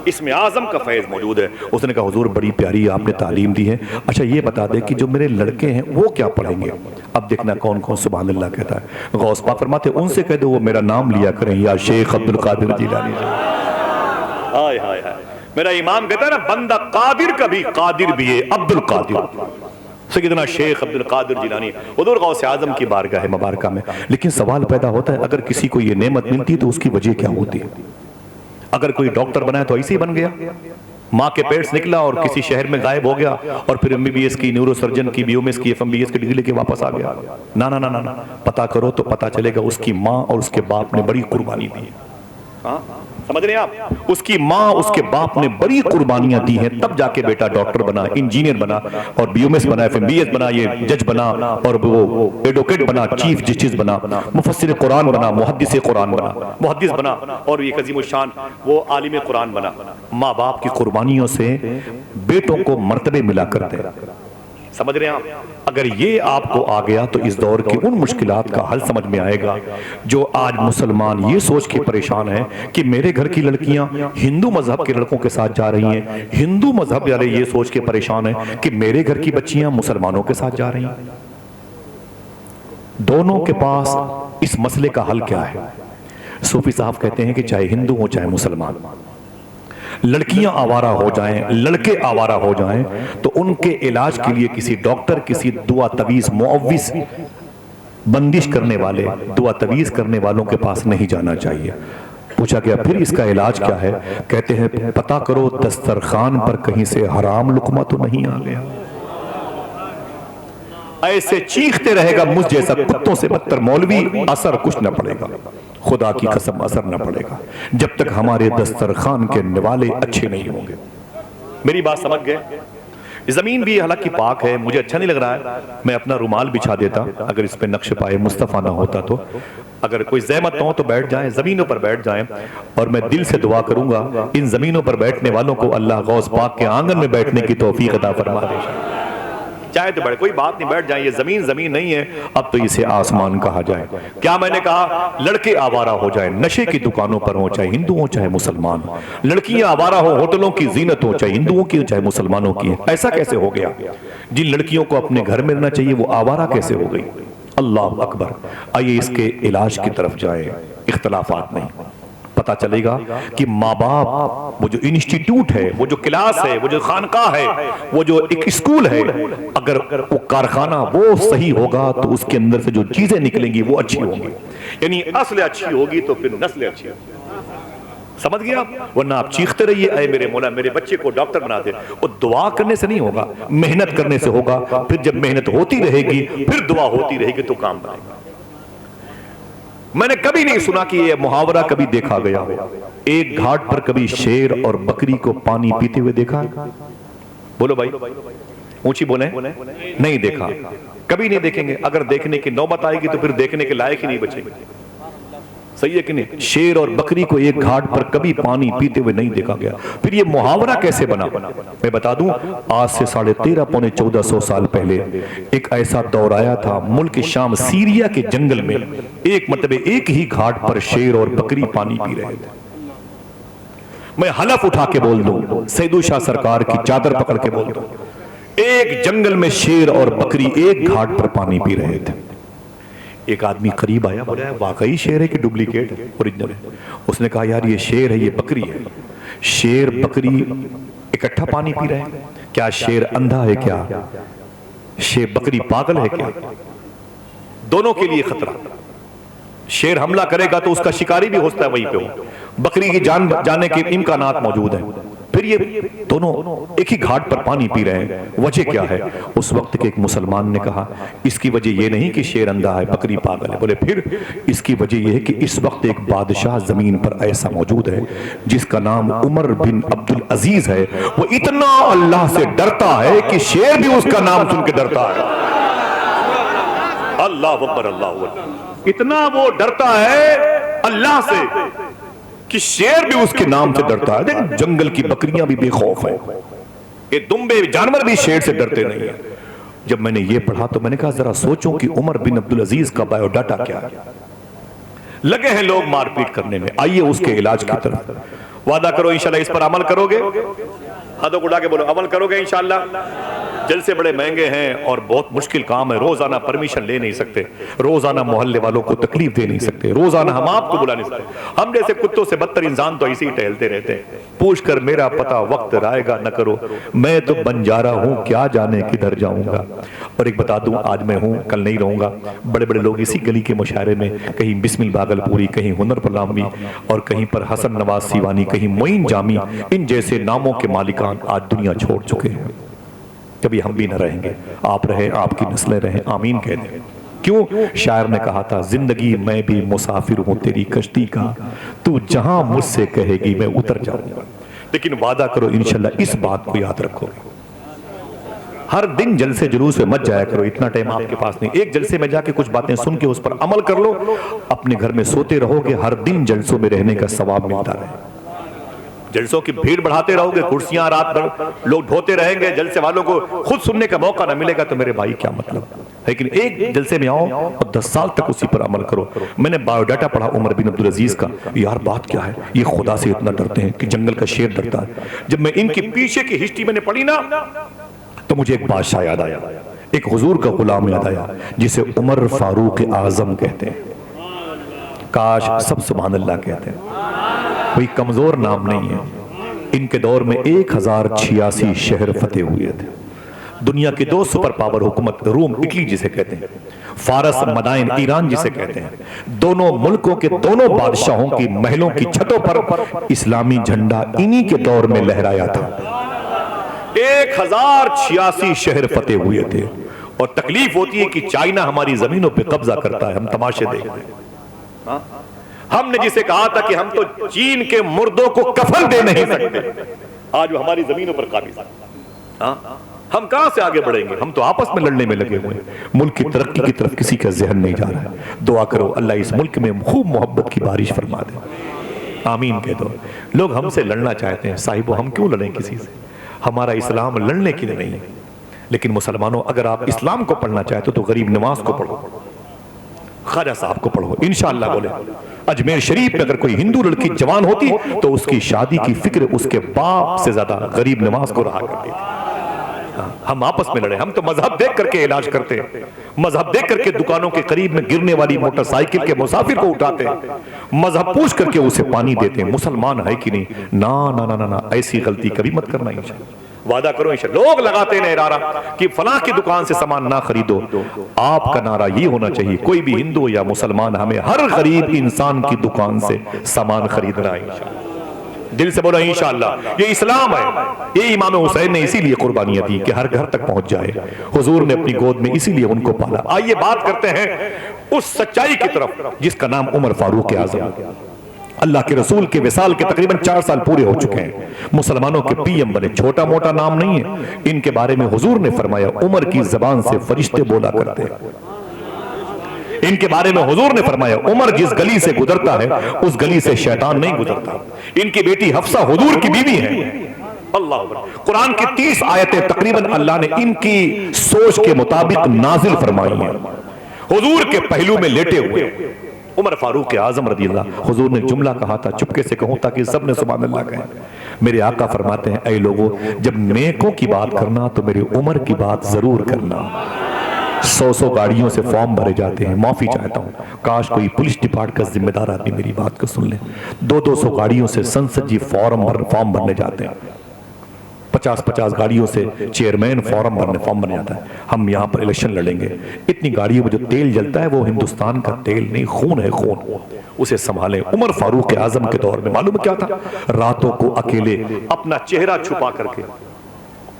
Speaker 1: इसमें आजम का फैज़ मौजूद है। उसने कहा हुजूर बड़ी प्यारी आपने तालीम दी है, अच्छा ये बता दे कि जो मेरे लड़के हैं वो क्या पढ़ेंगे? अब देखना कौन कौन सुभान अल्लाह कहता है। गौस पाक फरमाते उनसे कह दो वो मेरा नाम लिया करें या शेख अब्दुल कादिर जिलानी। हाय हाय हाय, मेरा इमाम कहता है ना बंदा कादिर का भी कादिर भी है, अब्दुल कादिर सैयदना शेख अब्दुल कादिर जिलानी हुजूर गौस आजम की बारगाह है मुबारका में। लेकिन सवाल पैदा होता है अगर किसी को ये नेमत मिलती है तो उसकी वजह क्या होती है? अगर कोई डॉक्टर बना है तो ऐसे ही बन गया, माँ के पेट से निकला और किसी शहर में गायब हो गया और फिर MBBS की, न्यूरोसर्जन की, BOMS की, FMBS की डिग्री लेके वापस आ गया। ना ना ना ना ना, पता करो तो पता चलेगा उसकी माँ और उसके बाप ने बड़ी कुर्बानी दी। हाँ समझ रहे हैं आप? उसकी माँ उसके बाप ने बड़ी कुर्बानियां दी हैं, तब जाके बेटा डॉक्टर बना, इंजीनियर बना और BOMS बना, FMBS बना, ये जज बना और वो एडवोकेट बना, चीफ जस्टिस बना, मुफस्सिर कुरान बना, मुहद्दिस कुरान बना, मुहद्दिस बना और ये अजीम शान वो आलिम कुरान बना। माँ बाप की कुर्बानियों से बेटों को मर्तबे मिला करते हैं। समझ रहे हैं आप? अगर ये आपको आ गया तो इस दौर की उन मुश्किलात का हल समझ में आएगा जो आज मुसलमान ये सोच के परेशान है कि मेरे घर की लड़कियां हिंदू मजहब के लड़कों के साथ जा रही हैं, हिंदू मजहब वाले ये सोच के परेशान है कि मेरे घर की बच्चियां मुसलमानों के साथ जा रही हैं। दोनों के पास इस मसले का हल क्या है? सूफी साहब कहते हैं कि चाहे हिंदू हो चाहे मुसलमान, लड़कियां आवारा हो जाएं, लड़के आवारा हो जाएं तो उनके इलाज के लिए किसी डॉक्टर, किसी दुआ तवीज, मुअव्विज, बंदिश करने वाले, दुआ तवीज करने वालों के पास नहीं जाना चाहिए। पूछा गया फिर इसका इलाज क्या है? कहते हैं पता करो दस्तरखान पर कहीं से हराम लुकमा तो नहीं आ गया। ऐसे चीखते रहेगा मुझ जैसा कुत्तों से बदतर मौलवी, असर कुछ न पड़ेगा, खुदा की कसम असर न पड़ेगा, जब तक हमारे दस्तरखान के निवाले अच्छे नहीं होंगे। मेरी बात समझ गए? जमीन भी हालांकि पाक है, मुझे अच्छा नहीं लग रहा है, मैं अपना रुमाल बिछा देता अगर इस पे नक्श पाए मुस्तफा ना होता तो। अगर कोई ज़हमत ना हो तो बैठ जाएं, जमीनों पर बैठ जाएं, और मैं दिल से दुआ करूंगा इन जमीनों पर बैठने वालों को अल्लाह गौस पाक के आंगन में बैठने की तौफीक अता फरमा दे। चाहे तो बैठ, कोई बात नहीं, बैठ जाए। ये जमीन जमीन नहीं है, अब तो इसे आसमान कहा जाए। क्या मैंने कहा? लड़के आवारा हो जाए, नशे की दुकानों पर हो, चाहे हिंदू हो चाहे मुसलमान, लड़कियां आवारा हो, होटलों की जीनत हो, चाहे हिंदुओं की हो चाहे मुसलमानों की। ऐसा कैसे हो गया? जिन लड़कियों को अपने घर में रहना चाहिए वो आवारा कैसे हो गई? अल्लाह अकबर। आइए इसके इलाज की तरफ जाए, इख्तलाफात नहीं, पता चलेगा कि माँ बाप, वो जो इंस्टीट्यूट है, वो जो क्लास है, वो जो खानकाह है, वो जो एक स्कूल है, अगर वो कारखाना वो सही होगा तो उसके अंदर से जो चीजें निकलेंगी वो अच्छी होंगी। यानी असल अच्छी होगी तो फिर नस्ल अच्छी होगी। समझ गया आप? वरना आप चीखते रहिए, अरे मेरे मौला मेरे बच्चे को डॉक्टर बना दे। वो दुआ करने से नहीं होगा, मेहनत करने से होगा। फिर जब मेहनत होती रहेगी, फिर दुआ होती रहेगी तो काम बनेगा। मैंने कभी नहीं सुना कि यह मुहावरा कभी देखा गया हो। एक घाट पर कभी शेर और बकरी को पानी पीते हुए देखा है? बोलो भाई, ऊंची बोले। नहीं देखा, कभी नहीं देखेंगे। अगर देखने की नौबत आएगी तो फिर देखने के लायक ही नहीं बचेंगे। सही है कि नहीं? शेर और बकरी को एक घाट पर कभी पानी पीते हुए नहीं देखा गया। फिर ये मुहावरा कैसे बना? मैं बता दूं, आज से 13.5 पौने 1400 साल पहले एक ऐसा दौर आया था मुल्क शाम सीरिया के जंगल में, एक मतलब एक ही घाट पर शेर और बकरी पानी पी रहे थे। मैं हलफ उठा के बोल दूं, सैयदू शाह सरकार की चादर पकड़ के बोल दूं, एक जंगल में शेर और बकरी एक घाट पर पानी पी रहे थे। एक आदमी करीब आया, बोला वाकई शेर है कि डुप्लीकेट है, ओरिजिनल है? उसने कहा यार ये शेर है, ये बकरी है। शेर बकरी इकट्ठा पानी पी रहे हैं, क्या शेर अंधा है? क्या शेर बकरी पागल है? क्या? दोनों के लिए खतरा। शेर हमला करेगा तो उसका शिकारी भी होता है वहीं पे हो, बकरी की जान जाने के इम्कानात मौजूद हैं। फिर ये दोनों एक ही घाट पर पानी पी रहे हैं, वजह क्या है? उस वक्त के एक मुसलमान ने कहा इसकी वजह ये नहीं कि शेर अंधा है बकरी पागल है। बोले फिर इसकी वजह यह है कि इस वक्त एक बादशाह जमीन पर ऐसा मौजूद है जिसका नाम उमर बिन अब्दुल अजीज है। वो इतना अल्लाह से डरता है कि शेर भी उसका नाम सुन के डरता है। अल्लाह अकबर, अल्लाह अकबर। इतना वो डरता है अल्लाह से कि शेर भी उसके नाम से डरता है। देख, जंगल की बकरियां भी बेखौफ है, ये दुम्बे जानवर भी शेर से डरते नहीं है। जब मैंने ये पढ़ा तो मैंने कहा जरा सोचो कि उमर बिन अब्दुल अजीज का बायोडाटा क्या है। लगे हैं लोग मारपीट करने में, आइए उसके इलाज की तरफ। वादा करो इंशाल्लाह इस पर अमल करोगे, हाथों को उठा के बोलो अमल करोगे इंशाल्लाह। जलसे बड़े महंगे हैं और बहुत मुश्किल काम है, रोजाना परमिशन ले नहीं सकते, रोजाना मोहल्ले वालों को तकलीफ दे नहीं सकते, रोजाना हम आपको बुला नहीं सकते। हम जैसे कुत्तों से बदतर इंसान तो ऐसे ही टहलते रहते हैं। पूछ कर मेरा पता वक्त आएगा न करो, मैं तो बंजारा हूं क्या जाने किधर जाऊंगा। और एक बता दूं, आज मैं हूं कल नहीं रहूंगा। बड़े बड़े लोग इसी गली के मुशायरे में, कहीं बिस्मिल भागलपुरी, कहीं हुनर पलामी और कहीं पर हसन नवाज सीवानी, कहीं मोइन जामी, इन जैसे नामों के मालिकान आज दुनिया छोड़ चुके हैं। कभी हम भी न रहेंगे, आप रहे, आपकी नस्लें रहें, आमीन कह दें। क्यों? शायर ने कहा था जिंदगी मैं भी मुसाफिर हूं तेरी कश्ती का, तू जहां मुझसे कहेगी मैं उतर जाऊंगा। लेकिन वादा करो इंशाल्लाह इस बात को याद रखोगे। हर दिन जलसे जुलूस में मत जाया करो, इतना टाइम आपके पास नहीं। एक जलसे में जाके कुछ बातें सुन के उस पर अमल कर लो, अपने घर में सोते रहोगे, हर दिन जलसों में रहने का सवाब मिलता रहे। जलसों की भीड़ बढ़ाते रहोगे, कुर्सियां रात भर लोग ढोते रहेंगे, जलसे वालों को खुद सुनने का मौका ना मिलेगा तो मेरे भाई क्या मतलब। लेकिन एक जलसे में आओ और 10 साल तक उसी पर अमल करो। मैंने बायोडाटा पढ़ा उमर बिन अब्दुल अजीज का, यार बात क्या है, ये खुदा से इतना डरते हैं कि जंगल का शेर डरता है। जब मैं इनके पीछे की हिस्ट्री मैंने पढ़ी ना तो मुझे एक बादशाह याद आया, एक हुजूर का गुलाम याद आया जिसे उमर फारूक आजम कहते हैं। काश सब सुभान अल्लाह कहते हैं, कोई कमजोर नाम नहीं है। इनके दौर में 1086 शहर फतेह हुए थे। दुनिया के 2 सुपर पावर हुकूमत, रोम इटली जिसे कहते हैं, फारस मदाइन ईरान जिसे कहते हैं, दोनों मुल्कों के दोनों बादशाहों की महलों की छतों पर इस्लामी झंडा इन्हीं के दौर में लहराया था। 1086 शहर फतेह हुए थे। और तकलीफ होती है कि चाइना हमारी जमीनों पे कब्जा करता है, हम तमाशे देखते हैं। हाँ? हमने जिसे कहा था कि हम तो चीन के मुर्दों को कफन दे नहीं सकते, आज वो हमारी जमीनों पर काबिज है। हाँ? हम कहां से आगे बढ़ेंगे? हम तो आपस में लड़ने में लगे हुए हैं। मुल्क की तरक्की की तरफ किसी का जहन नहीं जा रहा है। दुआ करो अल्लाह इस मुल्क में खूब मोहब्बत की बारिश फरमा दे, आमीन कह दो। लोग हमसे लड़ना चाहते हैं, साहिबो हम क्यों लड़ें किसी से? हमारा इस्लाम लड़ने के लिए नहीं है। लेकिन मुसलमानों, अगर आप इस्लाम को पढ़ना चाहते हो तो गरीब नवाज को पढ़ो, ख्वाजा साहब को पढ़ो, इंशाअल्लाह। बोले अजमेर शरीफ में अगर कोई हिंदू लड़की जवान होती तो उसकी शादी की फिक्र उसके बाप से ज्यादा गरीब नवाज को रहा करती थी। हम आपस में लड़े, हम तो मजहब देख करके इलाज करते हैं, मजहब देख करके दुकानों के करीब में गिरने वाली मोटरसाइकिल के मुसाफिर को उठाते हैं, मजहब पूछ करके उसे पानी देते हैं। मुसलमान है कि नहीं? ना ना ना ना ना, ऐसी गलती कभी मत करना इंशाअल्लाह। वादा करो इंशाअल्लाह। लोग लगाते हैं नारा कि फलां की दुकान से सामान ना खरीदो, आपका नारा ये होना चाहिए कोई भी हिंदू या मुसलमान हमें हर गरीब इंसान की दुकान से सामान खरीदना है इंशाअल्लाह। दिल से बोलो इंशाअल्लाह। ये इस्लाम है। ये इमाम हुसैन ने इसीलिए कुर्बानियां दी कि हर घर तक पहुंच जाए। हुजूर ने अपनी गोद में इसीलिए उनको पाला। आइए बात करते हैं उस सच्चाई की तरफ जिसका नाम उमर फारूक आजम। अल्लाह के रसूल के विसाल के तकरीबन 4 साल पूरे हो चुके हैं, मुसलमानों के पीएम बने। छोटा मोटा नाम नहीं है। इनके बारे में हुजूर ने फरमाया उमर की जबान से फरिश्ते बोला करते हैं। इनके बारे में हुजूर ने फरमाया उमर जिस गली से गुजरता है उस गली से शैतान नहीं गुजरता। इनकी बेटी हफ्सा हुजूर की बीवी है। अल्लाह अकबर। कुरान की 30 आयतें तकरीबन अल्लाह ने इनकी सोच के मुताबिक नाजिल फरमाई हैं। हुजूर के पहलू में लेटे हुए उमर फारूक आजम रज़ी अल्लाह। हुजूर ने जुमला कहा था, चुपके से कहूं ताकि सब ने सुभान अल्लाह कहें। मेरे आका फरमाते हैं, ऐ लोगों, जब नेकों की बात करना तो मेरी उमर की बात जरूर करना। 100 गाड़ियों से फॉर्म भरे जाते हैं। माफी चाहता हूं, काश कोई पुलिस डिपार्टमेंट का जिम्मेदार आदमी मेरी बात को सुन ले। 200 गाड़ियों से संसद जी फॉर्म भरने जाते हैं। 50 गाड़ियों से चेयरमैन फॉर्म भरने जाता है। हम यहाँ पर इलेक्शन लड़ेंगे। इतनी गाड़ियों में जो तेल जलता है वो हिंदुस्तान का तेल नहीं, खून है, खून। उसे संभालें। उमर फारूक आजम के दौर में मालूम क्या था? रातों को अकेले अपना चेहरा छुपा करके,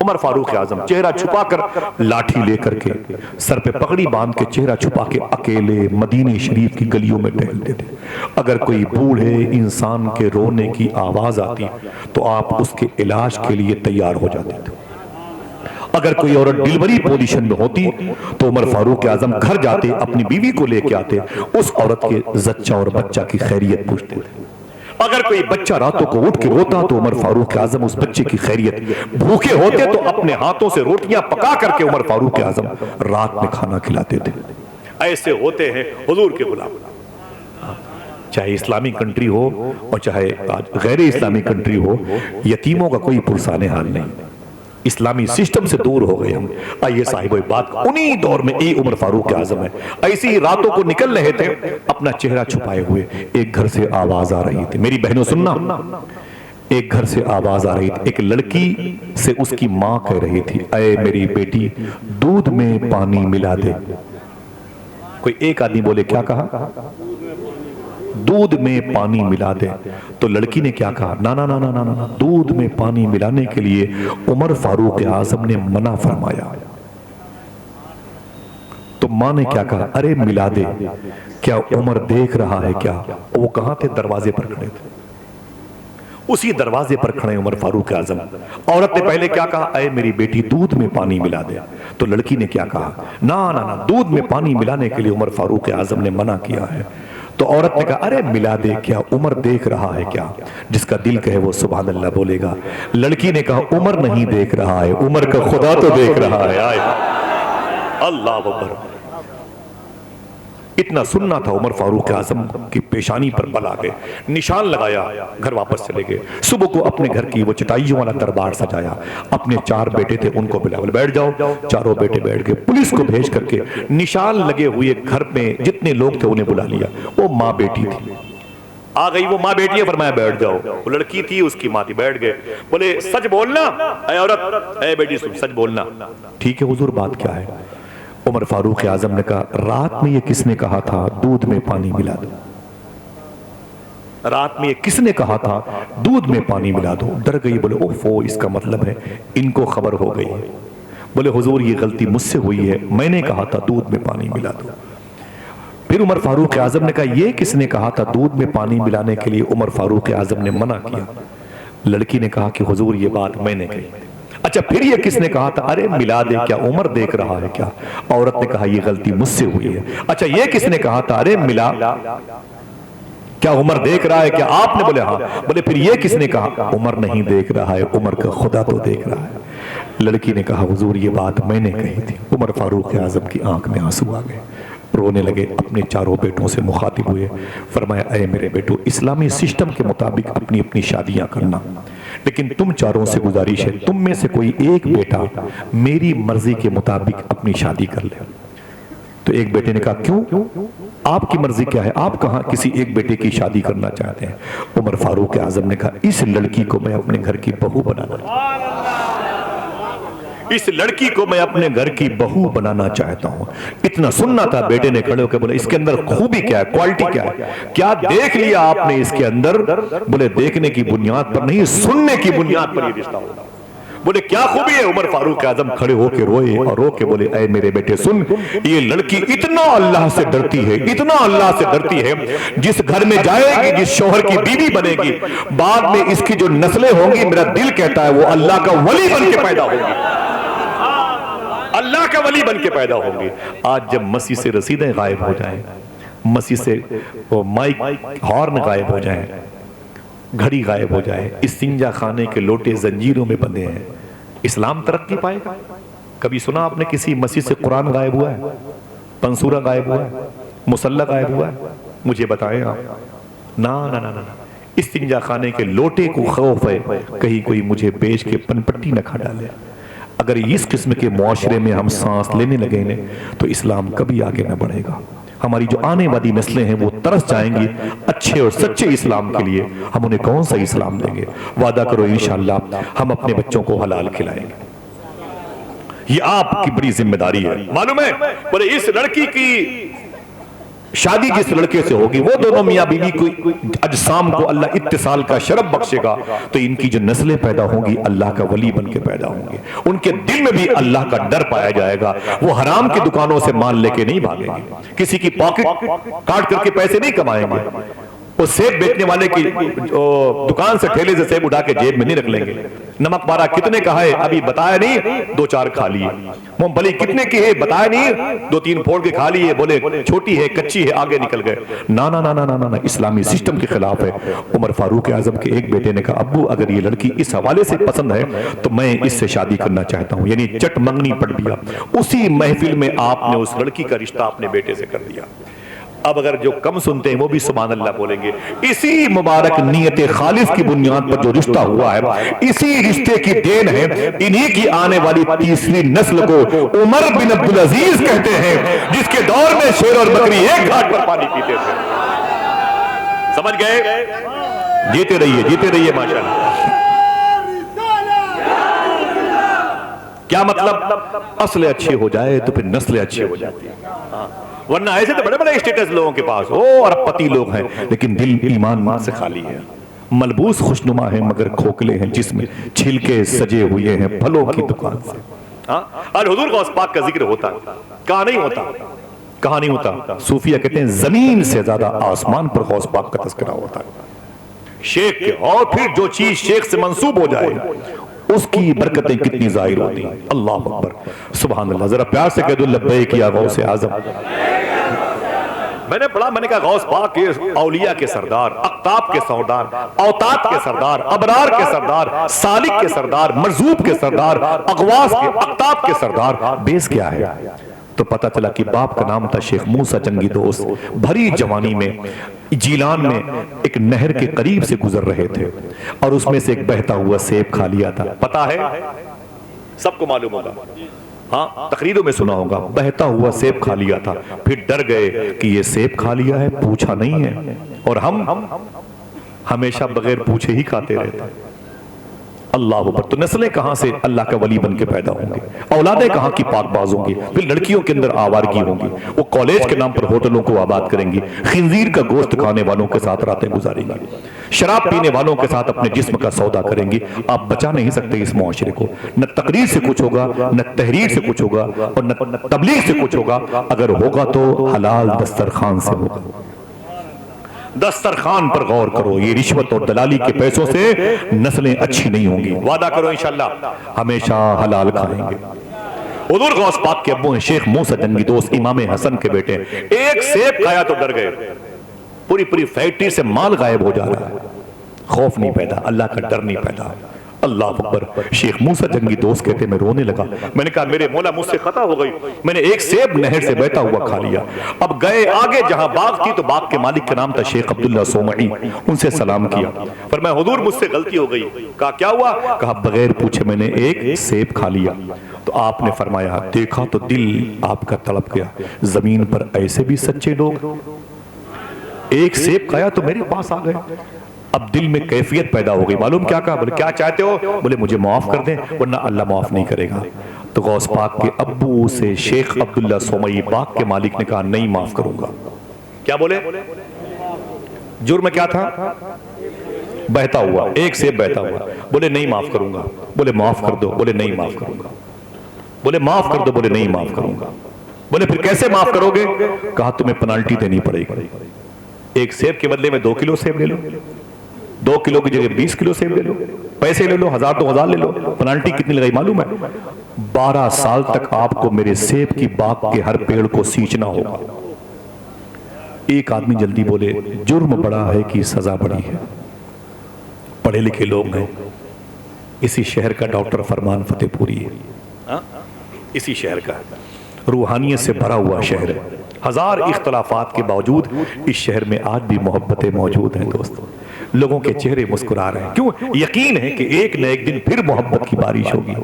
Speaker 1: उमर फारूक आजम चेहरा छुपाकर, लाठी लेकर के, सर पे पगड़ी बांध के, चेहरा छुपा के अकेले मदीने शरीफ की गलियों में टहलते थे। अगर कोई बूढ़े इंसान के रोने की आवाज आती तो आप उसके इलाज के लिए तैयार हो जाते थे। अगर कोई औरत डिलीवरी पोजीशन में होती तो उमर फारूक आजम घर जाते, अपनी बीवी को लेके आते, उस औरत के जच्चा और बच्चा की खैरियत पूछते थे। अगर कोई बच्चा रातों को उठ के रोता तो उमर फारूक आजम उस बच्चे की खैरियत, भूखे होते तो अपने हाथों से रोटियां पका करके उमर फारूक आजम रात में खाना खिलाते थे। ऐसे होते हैं हुजूर के गुलाम। चाहे इस्लामी कंट्री हो और चाहे गैर इस्लामी कंट्री हो, यतीमों का कोई पुरसाने हाल नहीं। इस्लामी सिस्टम से दूर हो गए हम। आइए साहिब बात, उन्हीं दौर में ये उमर फारूक आजम है। ऐसी रातों को निकल रहे थे अपना चेहरा छुपाए हुए। एक घर से आवाज आ रही थी, मेरी बहनों सुनना, एक घर से आवाज आ रही थी। एक लड़की से उसकी मां कह रही थी, अरे मेरी बेटी दूध में पानी मिला दे। कोई एक आदमी बोले, क्या कहा? दूध में पानी मिला दे। तो लड़की ने क्या कहा? ना ना ना ना ना ना, दूध में पानी मिलाने के लिए उमर फारूक आजम ने मना फरमाया। तो मां ने क्या कहा? अरे मिला दे। क्या उमर देख रहा है क्या? वो कहां थे? दरवाजे पर खड़े थे। उसी दरवाजे पर खड़े उमर फारूक आजम। औरत ने पहले क्या कहा? अरे मेरी बेटी दूध में पानी मिला दे। तो लड़की ने क्या कहा? ना ना ना, दूध में पानी मिलाने के लिए उमर फारूक आजम ने मना किया है। तो औरत ने कहा, अरे मिला दे। क्या उमर देख रहा है क्या? जिसका दिल कहे वो सुभान अल्लाह बोलेगा। लड़की ने कहा, उमर नहीं देख रहा है, उमर का खुदा तो देख रहा है। आए अल्लाह अकबर। इतना सुनना था। उमर फारूक आजम की पेशानी पर बल आ गए, निशान लगाया, घर वापस चले गए। सुबह को अपने घर की वो चटाइयों वाला दरबार सजाया। अपने 4 बेटे थे, उनको बुला, बोले बैठ जाओ। चारों बेटे बैठ गए। पुलिस को भेज करके निशान लगे हुए घर में जितने लोग थे उन्हें बुला लिया। वो माँ बेटी थी, आ गई। वो माँ बेटी है, फरमाया बैठ जाओ। वो लड़की थी, उसकी माँ थी, बैठ गए। बोले सच बोलना, ऐ औरत, ऐ बेटी सुन, सच बोलना। ठीक है हुजूर, बात क्या है? उमर फारूक आजम ने कहा, रात में ये किसने कहा था दूध में पानी मिला दो? रात में ये किसने कहा था दूध में पानी मिला दो? डर गई, बोले ओफो, इसका मतलब है इनको खबर हो गई। बोले हुजूर ये गलती मुझसे हुई है, मैंने कहा था दूध में पानी मिला दो। फिर उमर फारूक आजम ने कहा ये किसने कहा था दूध में पानी मिलाने के लिए? उमर फारूक आजम ने मना किया। लड़की ने कहा कि हुजूर ये बात मैंने कही। अच्छा फिर ये किसने कहा था? अरे मिला दे, क्या उमर देख रहा है क्या? औरत ने कहा ये गलती मुझसे हुई है। अच्छा ये किसने कहा था? अरे मिला, क्या उमर देख रहा है क्या? आपने? बोले हाँ। बोले फिर ये किसने कहा? उमर नहीं देख रहा है, उमर का खुदा तो देख रहा है। लड़की ने कहा हुजूर ये बात मैंने कही थी। उमर फारूक आजम की आंख में आंसू आ गए, रोने लगे, अपने चारों बेटों से मुखातिब हुए, फरमाया अरे मेरे बेटो, इस्लामी सिस्टम के मुताबिक अपनी अपनी शादियां करना, लेकिन तुम चारों से गुजारिश है तुम में से कोई एक बेटा मेरी मर्जी के मुताबिक अपनी शादी कर ले। तो एक बेटे ने कहा क्यों, आपकी मर्जी क्या है, आप कहां किसी एक बेटे की शादी करना चाहते हैं? उमर फारूक आजम ने कहा इस लड़की को मैं अपने घर की बहू इस लड़की को मैं अपने घर की बहू बनाना चाहता हूं। इतना सुनना था, बेटे ने खड़े होकर बोले इसके अंदर खूबी क्या है, क्वालिटी क्या है, क्या देख लिया आपने इसके अंदर? बोले देखने की बुनियाद पर नहीं, सुनने की बुनियाद पर ये रिश्ता होगा। बोले क्या खूबी है? उमर फारूक आजम खड़े होके रोए और रो के बोले ऐ मेरे बेटे सुन, ये लड़की इतना अल्लाह से डरती है, इतना अल्लाह से डरती है, जिस घर में जाएगी, जिस शौहर की बीवी बनेगी, बाद में इसकी जो नस्लें होंगी, मेरा दिल कहता है वो अल्लाह का वली बन के पैदा होगी, अल्लाह का वली बन के पैदा होंगे। आज जब मसीह से रसीदें गायब हो जाएं, मसीह से वो माइक हॉर्न गायब हो जाएं, घड़ी गायब हो जाए, इस सिंजा खाने के लोटे जंजीरों में बंधे हैं, इस्लाम तरक्की पाएगा? कभी सुना आपने किसी मसीह से कुरान गायब हुआ है, पंसूरा गायब हुआ है, मुसल्ला गायब हुआ है? मुझे बताएं आप। ना ना ना ना, इस सिंजा खाने के लोटे को खौफ है कहीं कोई मुझे बेच के पनपट्टी न खा डाले। अगर इस किस्म के मुआशरे में हम सांस लेने लगे ने तो इस्लाम कभी आगे न बढ़ेगा। हमारी जो आने वाली नस्लें हैं वो तरस जाएंगी अच्छे और सच्चे इस्लाम के लिए। हम उन्हें कौन सा इस्लाम देंगे? वादा करो इंशाअल्लाह हम अपने बच्चों को हलाल खिलाएंगे। ये आपकी बड़ी जिम्मेदारी है, मालूम है? बोले इस लड़की की शादी जिस लड़के से होगी, वो दोनों मियां बीवी को अजसाम को अल्लाह इत्तिसाल का शरफ बख्शेगा, तो इनकी जो नस्लें पैदा होंगी अल्लाह का वली बन के पैदा होंगे। उनके दिल में भी अल्लाह का डर पाया जाएगा। वो हराम की दुकानों से माल लेके नहीं भागेंगे, किसी की पॉकेट काट करके पैसे नहीं कमाएंगे, वो सेब बेचने वाले की दुकान से ठेले से सेब उठा के जेब में नहीं रख लेंगे। नमक पारा कितने का है अभी बताया नहीं, 2-4 खा लिए। मूंगफली कितने की है बताया नहीं, 2-3 फोड़ के खा लिए, बोले छोटी है कच्ची है, आगे निकल गए। ना ना ना ना ना ना, ना इस्लामी सिस्टम के खिलाफ है। उमर फारूक आजम के एक बेटे ने कहा अब्बू अगर ये लड़की इस हवाले से पसंद है तो मैं इससे शादी करना चाहता हूँ, यानी चट मंगनी पड़ दिया। उसी महफिल में आपने उस लड़की का रिश्ता अपने बेटे से कर दिया। अब अगर जो कम सुनते हैं वो भी सुभान अल्लाह बोलेंगे। इसी मुबारक नियत खालिस की बुनियाद पर जो रिश्ता हुआ है, इसी रिश्ते की देन है इन्हीं की आने वाली तीसरी नस्ल को उमर बिन अब्दुल अजीज कहते हैं, जिसके दौर में शेर और बकरी एक घाट पर पानी पीते थे। समझ गए? जीते रहिए माशाअल्लाह। क्या मतलब? असले अच्छे हो जाए तो फिर नस्लें अच्छी हो जाती है, वरना ऐसे तो बड़े बड़े स्टेटस लोगों के पास हो, अरबपति लोग हैं लेकिन दिल ईमान से खाली है, मलबूस खुशनुमा है मगर खोखले हैं, जिसमें छिलके सजे हुए हैं फलों की दुकान से। आज हुजूर गौस पाक का जिक्र होता, कहां नहीं होता, कहां नहीं होता। सूफिया कहते हैं जमीन से ज्यादा आसमान पर गौस पाक का तज़किरा होता है शेख के, और फिर जो चीज शेख से मंसूब हो जाए उसकी बरकतें कितनी जाहिर होती हैं। अल्लाह अकबर, सुभान अल्लाह। जरा प्यार से कह दो लब्बैक या गौसे आजम। मैंने पढ़ा, मैंने कहा गौस पाक के औलिया के सरदार, अख्ताब के सरदार, औतात के सरदार, अबरार के सरदार, सालिक के सरदार, मरजूब के सरदार, अगवास के अख्ताब के सरदार। बेस क्या है? तो पता चला कि बाप का नाम था शेख मूसा जंगी दोस्त। भरी जवानी में जीलान में एक नहर के करीब से गुजर रहे थे और उसमें से एक बहता हुआ सेब खा लिया था। पता है, सबको मालूम होगा, हाँ तकरीरों में सुना होगा, बहता हुआ सेब खा लिया था। फिर डर गए कि ये सेब खा लिया है, पूछा नहीं है, और हम हमेशा बगैर पूछे ही खाते रहते। अल्लाह अकबर। तो नस्लें कहां से अल्लाह का वली बन के पैदा होंगे, औलादें कहां की पाकबाज होंगी, फिर लड़कियों के अंदर आवारगी होंगी, वो कॉलेज के नाम पर होटलों को आबाद करेंगी, खिंजीर का गोश्त खाने वालों के साथ रातें गुजारेंगी, शराब पीने वालों के साथ अपने जिस्म का सौदा करेंगी। आप बचा नहीं सकते इस मुआशरे को। न तकरीर से कुछ होगा, न तहरीर से कुछ होगा, और न तबलीग से कुछ होगा। अगर होगा तो हलाल दस्तरखान से होगा। दस्तरखान पर गौर करो, ये रिश्वत और दलाली के पैसों से नस्लें अच्छी नहीं होंगी। वादा करो इंशाअल्लाह हमेशा हलाल खाएंगे। हुजूर गौस पाक के अब्बू हैं शेख मूसा जंगी दोस्त इमाम हसन के बेटे, एक सेब खाया तो डर गए, पूरी पूरी फैक्ट्री से माल गायब हो जा रहा है, खौफ नहीं पैदा, अल्लाह का डर नहीं पैदा। अल्लाह अकबर। शेख मूसा जंगी दोस्त कहते मैं रोने लगा, मैंने कहा मेरे मौला मुझसे खता हो गई, मैंने एक सेब नहर से बहता हुआ खा लिया। अब गए आगे जहां बाग थी तो बाग के मालिक का नाम था शेख अब्दुल्ला सोमई, उनसे सलाम किया, पर मैं हुजूर मुझसे गलती हो गई। कहा क्या हुआ? कहा बगैर पूछे मैंने एक सेब खा लिया। तो आपने फरमाया देखा तो दिल आपका तड़प गया, जमीन पर ऐसे भी सच्चे लोग, एक सेब खाया तो मेरे पास आ गए। अब दिल में कैफियत पैदा हो गई, मालूम क्या कहा? बोले क्या चाहते हो? बोले मुझे माफ कर दें वरना अल्लाह माफ नहीं करेगा। तो गौस पाक के अब्बू से शेख अब्दुल्ला सोमई बाग के मालिक ने कहा नहीं माफ करूंगा। क्या बोले? जुर्म क्या था? बहता हुआ, एक सेब बहता हुआ। बोले नहीं माफ करूंगा। बोले माफ कर दो। बोले नहीं माफ करूंगा। बोले माफ कर दो। बोले नहीं माफ करूंगा। बोले फिर कैसे माफ करोगे? कहा तुम्हें पेनाल्टी देनी पड़ेगी, एक सेब के बदले में 2 किलो सेब ले लो, 2 किलो की जगह 20 किलो सेब ले लो, पैसे ले लो, 1000 तो 1000 ले लो। पेनाल्टी कितनी लगाई मालूम है? 12 साल तक आपको मेरे सेब की बाग के हर पेड़ को सींचना होगा। एक आदमी जल्दी बोले जुर्म बड़ा है कि सजा बड़ी है? पढ़े लिखे लोग हैं, इसी शहर का डॉक्टर फरमान फतेहपुरी है, इसी शहर का रूहानियत से भरा हुआ शहर है। 1000 इख्तलाफात के बावजूद इस शहर में आज भी मोहब्बतें मौजूद हैं दोस्तों, लोगों के चेहरे मुस्कुरा रहे हैं। क्यों? यकीन है कि एक न एक दिन फिर मोहब्बत की बारिश होगी,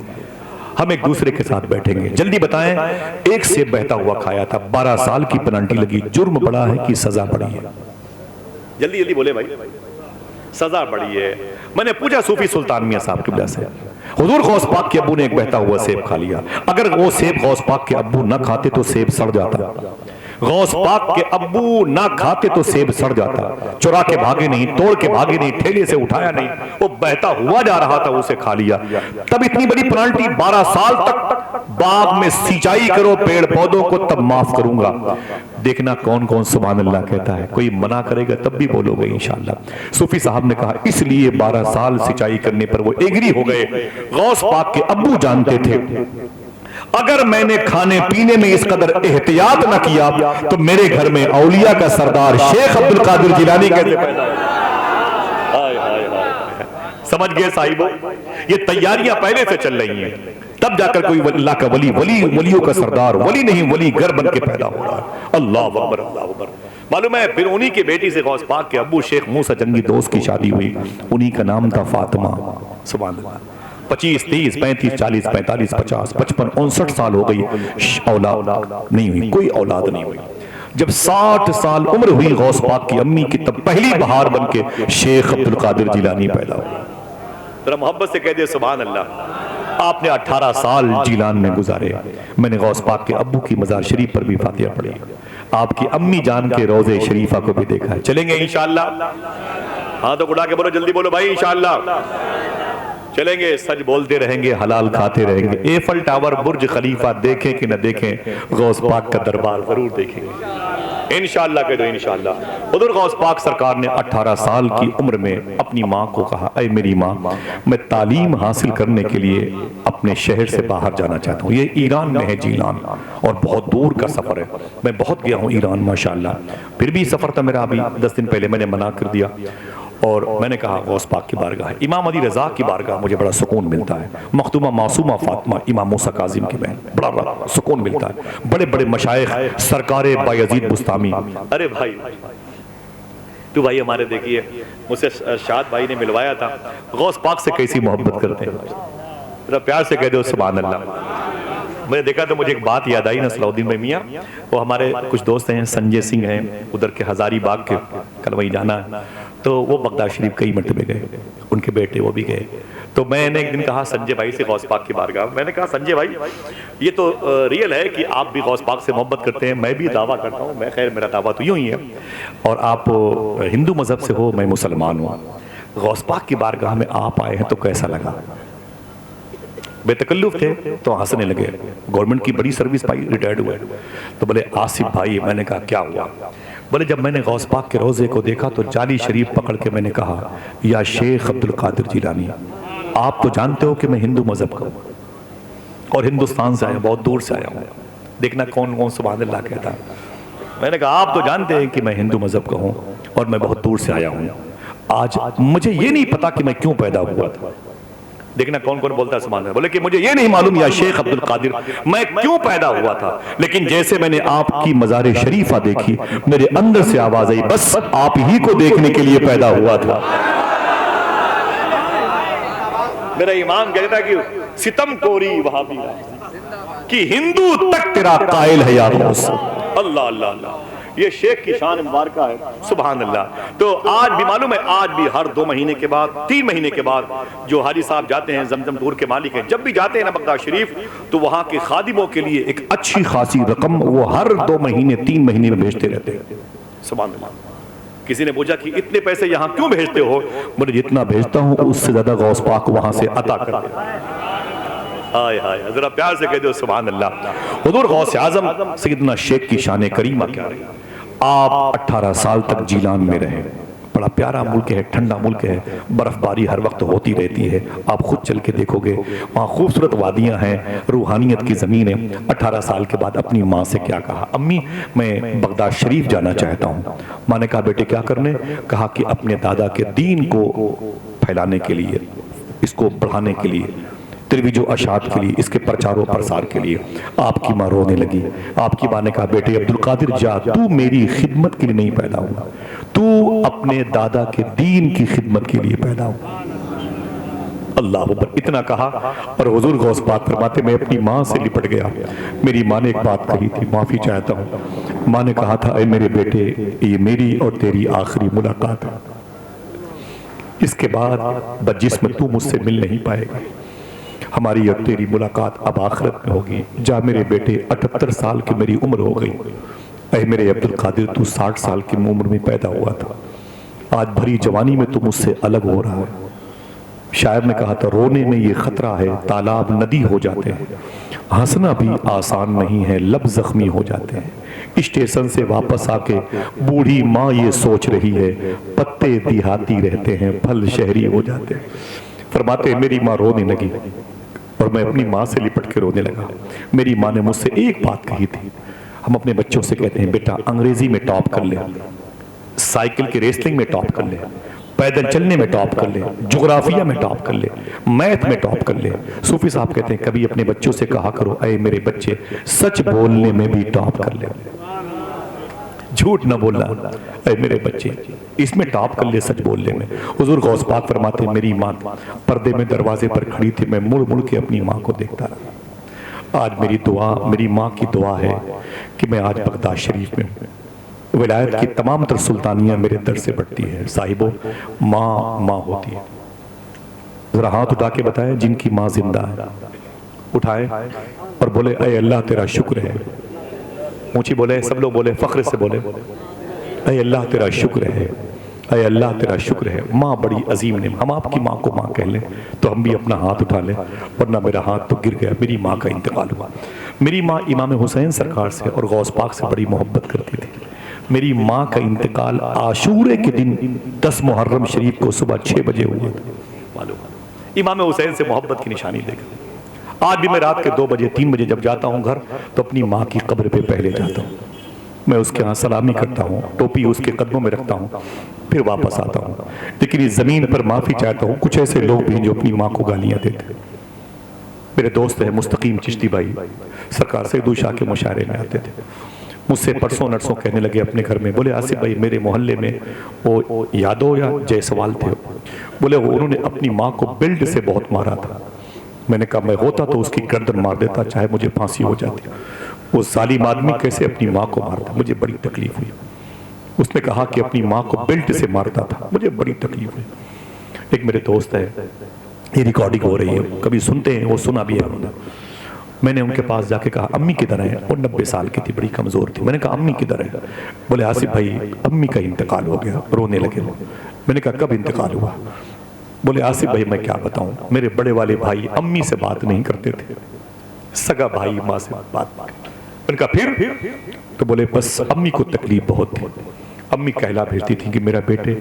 Speaker 1: हम एक दूसरे के साथ बैठेंगे। जल्दी बताएं, एक सेब बहता हुआ खाया था, 12 साल की पेनल्टी लगी, जुर्म बड़ा है कि सजा बड़ी है? जल्दी जल्दी बोले भाई, सजा बड़ी है। मैंने पूछा सूफी सुल्तान मियां साहब की वजह से, हुजूर गौस पाक के अब्बू ने एक बहता हुआ सेब खा लिया, अगर वो सेब गौस पाक के अब्बू न खाते तो सेब सड़ जाता, गौस पाक के अब्बू ना खाते तो सेब सड़ जाता। चुरा के भागे नहीं, तोड़ के भागे नहीं, ठेले से उठाया नहीं, वो बहता हुआ जा रहा था, उसे खा लिया। तब इतनी बड़ी पेनल्टी, 12 साल तक बाग में सिंचाई करो पेड़ पौधों को, तब माफ करूंगा। देखना कौन कौन सुभान अल्लाह कहता है, कोई मना करेगा तब भी बोलोगे इंशाअल्लाह। सूफी साहब ने कहा इसलिए 12 साल सिंचाई करने पर वो एग्री हो गए। गौस पाक के अब्बू जानते थे अगर मैंने खाने पीने में इस कदर एहतियात न किया तो मेरे घर में औलिया का सरदार शेख अब्दुल कादिर जिलानी कैसे पैदा हो। समझ गए साहिबो, ये तैयारियां पहले से चल रही हैं, तब जाकर कोई अल्लाह का वली, वलियों का सरदार, वली नहीं वली घर बन के पैदा हो रहा है। अल्लाह अकबर, अल्लाह अकबर। मालूम है फिर उन्हीं की बेटी से गौस पाक के अब्बू शेख मूसा जंगी दोस्त की शादी हुई, उन्हीं का नाम था फातिमा। सुभान अल्लाह। 25, 30, 35, 40, 45, 50, 55, 59 साल हो गई, औलाद नहीं हुई, कोई औलाद नहीं हुई। जब 60 साल उम्र हुई गौस पाक की अम्मी की, तब पहली बहार बन के शेख अब्दुल कादिर जिलानी पैदा हुआ। जरा मोहब्बत से कह दे सुभान अल्लाह। आपने 18 साल जिलान में गुजारे। मैंने गौस पाक के अब्बू की मजार शरीफ पर भी फातिहा पढ़ी, आपकी अम्मी जान के रोजे शरीफा को भी देखा है। चलेंगे इंशाअल्लाह? हाँ तो उड़ा के बोलो, जल्दी बोलो भाई इंशाअल्लाह। चलेंगे, सच बोलते रहेंगे, हलाल खाते रहेंगे। एफल टावर, बुर्ज खलीफा देखें कि न देखें, गौस पाक का दरबार जरूर देखेंगे इंशाअल्लाह। कह दो इंशाअल्लाह। हुजूर गौस पाक सरकार ने 18 साल की उम्र में अपनी माँ को कहा, ऐ मेरी माँ, मैं तालीम हासिल करने के लिए अपने शहर से बाहर जाना चाहता हूँ। ये ईरान में है जीलान, और बहुत दूर का सफर है। मैं बहुत गया हूँ ईरान माशाअल्लाह, फिर भी सफर था मेरा। अभी 10 दिन पहले मैंने मना कर दिया और मैंने कहा गौस पाक की बारगाह, इमाम अली रजा की बारगाह मुझे बड़ा सुकून मिलता है। मखदूमा मासूमा फातिमा इमाम मूसा काजिम की बहन, बड़ा सुकून मिलता है। बड़े बड़े मशाइख सरकारे बायजीद बुस्तामी, अरे भाई तू भाई हमारे देखिए, मुझसे शाद भाई ने मिलवाया था, गौस पाक से कैसी मोहब्बत करते हैं, जरा प्यार से कह दो सुभान अल्लाह। मैंने देखा तो मुझे एक बात याद आई, नसरुद्दीन भाई मियाँ, वो हमारे कुछ दोस्त हैं, संजय सिंह हैं उधर के हजारी बाग के, कल वहीं जाना है, तो वो बगदाद शरीफ कई मरतबे गए, उनके बेटे वो भी गए। तो मैंने एक दिन कहा संजय भाई से गौस पाक की बारगाह, मैंने कहा संजय भाई ये तो रियल है कि आप भी गौस पाक से मोहब्बत करते हैं, मैं भी दावा करता हूँ, मैं खैर मेरा दावा तो यूं ही है, और आप हिंदू मजहब से हो, मैं मुसलमान हूँ, गौस पाक की बारगाह में आप आए हैं तो कैसा लगा? बेतकल्लुफ थे तो हंसने लगे, गवर्नमेंट की बड़ी सर्विस पाई, रिटायर्ड हुए। तो बोले आसिफ भाई, मैंने कहा क्या हुआ? बोले जब मैंने गौस पाक के रोजे को देखा तो जाली शरीफ पकड़ के मैंने कहा या शेख अब्दुल कादिर जिलानी, आप तो जानते हो कि मैं हिंदू मजहब का हूँ और हिंदुस्तान से आया, बहुत दूर से आया हूँ, देखना कौन कौन सुभान अल्लाह कहता है। मैंने कहा आप तो जानते हैं कि मैं हिंदू मजहब का हूँ और मैं बहुत दूर से आया हूँ, आज मुझे ये नहीं पता कि मैं क्यों पैदा हुआ था। देखना कौन कौन बोलता है सुभान अल्लाह। बोले कि मुझे ये नहीं मालूम या शेख अब्दुल कादिर मैं क्यों पैदा हुआ था, लेकिन जैसे मैंने आपकी मज़ार शरीफा देखी मेरे अंदर से आवाज आई, बस आप ही को देखने के लिए पैदा हुआ था। मेरा ईमान कहता कि सितम कोरी वहाबी कि हिंदू तक तेरा कायल है या गौस। अल्लाह अल्लाह अल्लाह, ये शेख की शान मुबारक है, सुभान अल्लाह। तो आज भी मालूम है, आज भी हर 2 महीने के बाद 3 महीने के बाद जो हाजी साहब जाते हैं, जमजम टूर के मालिक हैं, जब भी जाते हैं ना बगदाद शरीफ, तो वहाँ के खादिमों के लिए एक अच्छी खासी रकम वो हर 2 महीने 3 महीने में भेजते रहते हैं, सुभान अल्लाह। किसी ने पूछा कि इतने पैसे यहाँ क्यों भेजते हो? बोले जितना भेजता हूँ उससे ज्यादा गौस पाक वहां से अता कर देता है। हाय हाय, जरा प्यार से कह दो सुभान अल्लाह। हुजूर गौस आजम सैयदना शेख की शान करीमा क्या रही। आप 18 साल तक जीलान में रहे, बड़ा प्यारा मुल्क है, ठंडा मुल्क है, बर्फबारी हर वक्त होती रहती है, आप खुद चल के देखोगे, वहाँ खूबसूरत वादियाँ हैं, रूहानियत की ज़मीन है। 18 साल के बाद अपनी माँ से क्या कहा, अम्मी मैं बगदाद शरीफ जाना चाहता हूँ। माँ ने कहा बेटे क्या करने? कहा कि अपने दादा के दीन को फैलाने के लिए, इसको बढ़ाने के लिए, तिरविजो अशात के लिए, इसके प्रचारों प्रसार के लिए। आपकी माँ रोने लगी। आपकी माँ ने कहा बेटे अब्दुल कादिर जा, तू मेरी खिदमत के लिए नहीं पैदा हुआ, तू अपने दादा के दीन की खिदमत के लिए पैदा हुआ। अल्लाह अकबर। इतना कहा और हुजूर गौस पाक फरमाते मैं अपनी माँ से लिपट गया। मेरी माँ ने एक बात कही थी, माफी चाहता हूँ। माँ ने कहा था ऐ मेरे बेटे, ये मेरी और तेरी आखिरी मुलाकात है, इसके बाद बजिस्म तू मुझसे मिल नहीं पाएगा, हमारी और तेरी मुलाकात अब आखिरत में होगी। जा मेरे बेटे, 78 साल की मेरी उम्र हो गई। ऐ मेरे अब्दुल कादिर, तू 60 साल की उम्र में पैदा हुआ था, आज भरी जवानी में तू मुझसे अलग हो रहा है। शायर ने कहा था रोने में ये खतरा है, तालाब नदी हो जाते हैं, हंसना भी आसान नहीं है, लब जख्मी हो जाते हैं। स्टेशन से वापस आके बूढ़ी माँ ये सोच रही है, पत्ते दिहाती रहते हैं, फल शहरी हो जाते हैं। फरमाते मेरी माँ रोने लगी और मैं अपनी माँ से लिपट के रोने लगा। मेरी माँ ने मुझसे एक बात कही थी, हम अपने बच्चों से कहते हैं बेटा अंग्रेजी में टॉप कर ले, साइकिल की रेसलिंग में टॉप कर ले, पैदल चलने में टॉप कर ले, जोग्राफिया में टॉप कर ले, मैथ में टॉप कर ले। सूफी साहब कहते हैं कभी अपने बच्चों से कहा करो ऐ मेरे बच्चे सच बोलने में भी टॉप कर ले, झूठ न बोलना, ऐ मेरे बच्चे इसमें टॉप कर ले, सच बोलने में। हुजूर गौस पाक फरमाते मेरी माँ पर्दे में दरवाजे पर खड़ी थी, मैं मुड़ मुड़ के अपनी माँ को देखता रहा। आज मेरी दुआ, मेरी माँ की दुआ है कि मैं आज बगदाद शरीफ में हूँ। विलायत की तमाम तर सुल्तानियाँ मेरे दर से बढ़ती है। साहिबो माँ माँ होती है। जरा हाथ उठा के बताएं जिनकी माँ जिंदा है, उठाए और बोले ऐ अल्लाह तेरा शुक्र है। ऊंची बोले, सब लोग बोले, फख्र से बोले ऐ अल्लाह तेरा शुक्र है, ऐ अल्लाह तेरा शुक्र है। माँ बड़ी अजीम ने, हम आपकी माँ को माँ कह लें तो हम भी अपना हाथ उठा लें, वरना मेरा हाथ तो गिर गया। मेरी माँ का इंतकाल हुआ। मेरी माँ इमाम हुसैन सरकार से और गौस पाक से बड़ी मोहब्बत करती थी। मेरी माँ का इंतकाल आशूरे के दिन 10 मुहर्रम शरीफ को सुबह 6 बजे हुआ था। मालूम इमाम हुसैन से मोहब्बत की निशानी देखा। आज भी मैं रात के 2 बजे 3 बजे जब जाता हूँ घर तो अपनी माँ की कब्र पे पहले जाता हूँ, मैं उसके यहाँ सलामी करता हूँ, टोपी उसके कदमों में रखता हूँ, फिर वापस आता हूँ। लेकिन इस ज़मीन पर माफ़ी चाहता हूँ, कुछ ऐसे लोग भी जो अपनी माँ को गालियाँ देते। मेरे दोस्त है मुस्तकीम चिश्ती भाई, सरकार से दूशा के मुशायरे में आते थे। मुझसे परसों नरसों कहने लगे अपने घर में, बोले आसिफ भाई मेरे मोहल्ले में वो यादव या जयसवाल थे, बोले वो उन्होंने अपनी माँ को बेल्ट से बहुत मारा था। मैंने कहा मैं होता तो उसकी गर्दन मार देता, चाहे मुझे फांसी हो जाती। वो जालिम आदमी कैसे अपनी माँ को मारता, मुझे बड़ी तकलीफ हुई। उसने कहा कि अपनी माँ को बेल्ट से मारता था, मुझे बड़ी तकलीफ हुई। एक मेरे दोस्त है ये रिकॉर्डिंग हो रही है, कभी सुनते हैं, वो सुना भी है उन्होंने। मैंने उनके पास जाके कहा अम्मी किधर है? वो 90 साल की थी, बड़ी कमज़ोर थी। मैंने कहा अम्मी किधर है? बोले आसिफ भाई अम्मी का इंतकाल हो गया। रोने लगे। मैंने कहा कब इंतकाल हुआ? बोले आसिफ भाई मैं क्या बताऊं, मेरे बड़े वाले भाई अम्मी से बात नहीं करते थे, सगा भाई माँ से बात। मैंने कहा फिर? तो बोले बस अम्मी को तकलीफ बहुत थी। अम्मी कहला भेजती थी कि मेरा बेटे,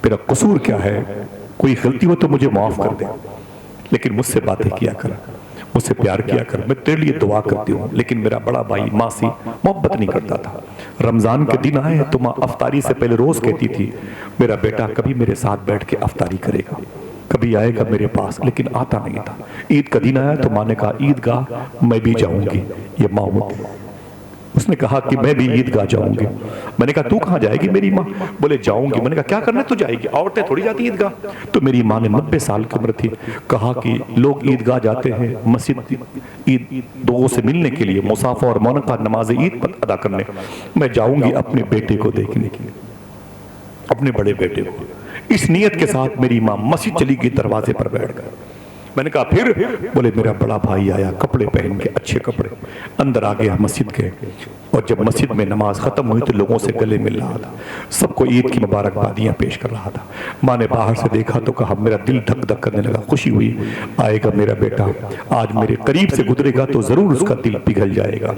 Speaker 1: मेरा कसूर क्या है, कोई गलती हो तो मुझे माफ कर दे, लेकिन मुझसे बातें किया कर, मुझसे प्यार किया कर, मैं तेरे लिए दुआ करती हूँ। लेकिन मेरा बड़ा भाई माँ से मोहब्बत नहीं करता था। रमजान के दिन आए तो माँ अफ्तारी से पहले रोज कहती थी मेरा बेटा कभी मेरे साथ बैठ के अफ्तारी करेगा, कभी आएगा मेरे पास, लेकिन आता नहीं था। ईद का दिन आया तो माँ ने कहा ईदगाह मैं भी जाऊंगी। ये माँ होती, उसने कहा कि मैं भी ईदगाह जाऊंगी। मैंने कहा तू कहाँ जाएगी? मेरी माँ बोले जाऊंगी। मैंने कहा क्या करना तू जाएगी? औरतें थोड़ी जाती ईदगाह। तो मेरी माँ ने 90 साल की उम्र थी, कहा कि लोग ईदगाह जाते हैं मस्जिद ईद लोगों से मिलने के लिए, मुसाफा और मोनका नमाज ईद पर अदा करने, मैं जाऊंगी अपने बेटे को देखने के लिए, अपने बड़े बेटे को। इस नियत के साथ मेरी माँ मस्जिद चली गई, दरवाजे पर बैठ गई। मैंने कहा फिर? बोले मेरा बड़ा भाई आया कपड़े पहन के, अच्छे कपड़े, अंदर आ गया मस्जिद के, और जब मस्जिद में नमाज खत्म हुई तो लोगों से गले मिल रहा था, सबको ईद की मुबारकबादियां पेश कर रहा था। माँ ने बाहर से देखा तो कहा मेरा दिल धक धक करने लगा, खुशी हुई, आएगा मेरा बेटा, आज मेरे करीब से गुजरेगा तो जरूर उसका दिल पिघल जाएगा,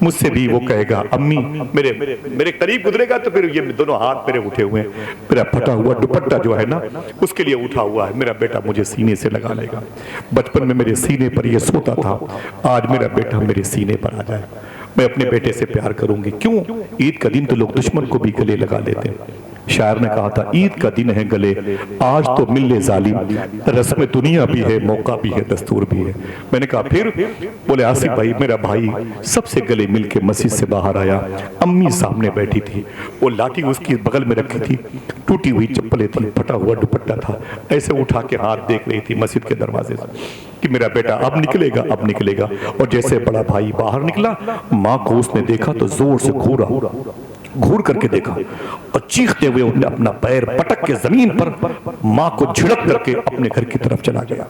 Speaker 1: मुझसे भी वो कहेगा अम्मी मेरे करीब गुजरेगा। तो फिर ये दोनों हाथ मेरे उठे हुए हैं, मेरा फटा हुआ दुपट्टा जो है ना उसके लिए उठा हुआ है, मेरा बेटा मुझे सीने से लगा लेगा। बचपन में मेरे सीने पर ये सोता था, आज मेरा बेटा मेरे सीने पर आ जाए, मैं अपने बेटे से प्यार करूंगी। क्यों? ईद का दिन तो लोग दुश्मन को भी गले लगा लेते हैं। शायर ने कहा था ईद का दिन है गले आज तो मिल ले जालिम, रस्म दुनिया भी है, मौका भी है, दस्तूर भी है। मैंने कहा फिर? बोले आसिफ भाई मेरा भाई सबसे गले मिल के मस्जिद से बाहर आया, अम्मी सामने बैठी थी, वो लाठी उसकी बगल में रखी थी, टूटी हुई चप्पलें थी, फटा हुआ दुपट्टा था, ऐसे उठा के हाथ देख रही थी मस्जिद के दरवाजे से कि मेरा बेटा अब निकलेगा, अब निकलेगा। और जैसे बड़ा भाई बाहर निकला, माँ को उसने देखा तो जोर से घूर करके देखा, और चीखते हुए उसने अपना पैर पटक के जमीन पर माँ को झिड़क करके अपने घर की तरफ चला गया।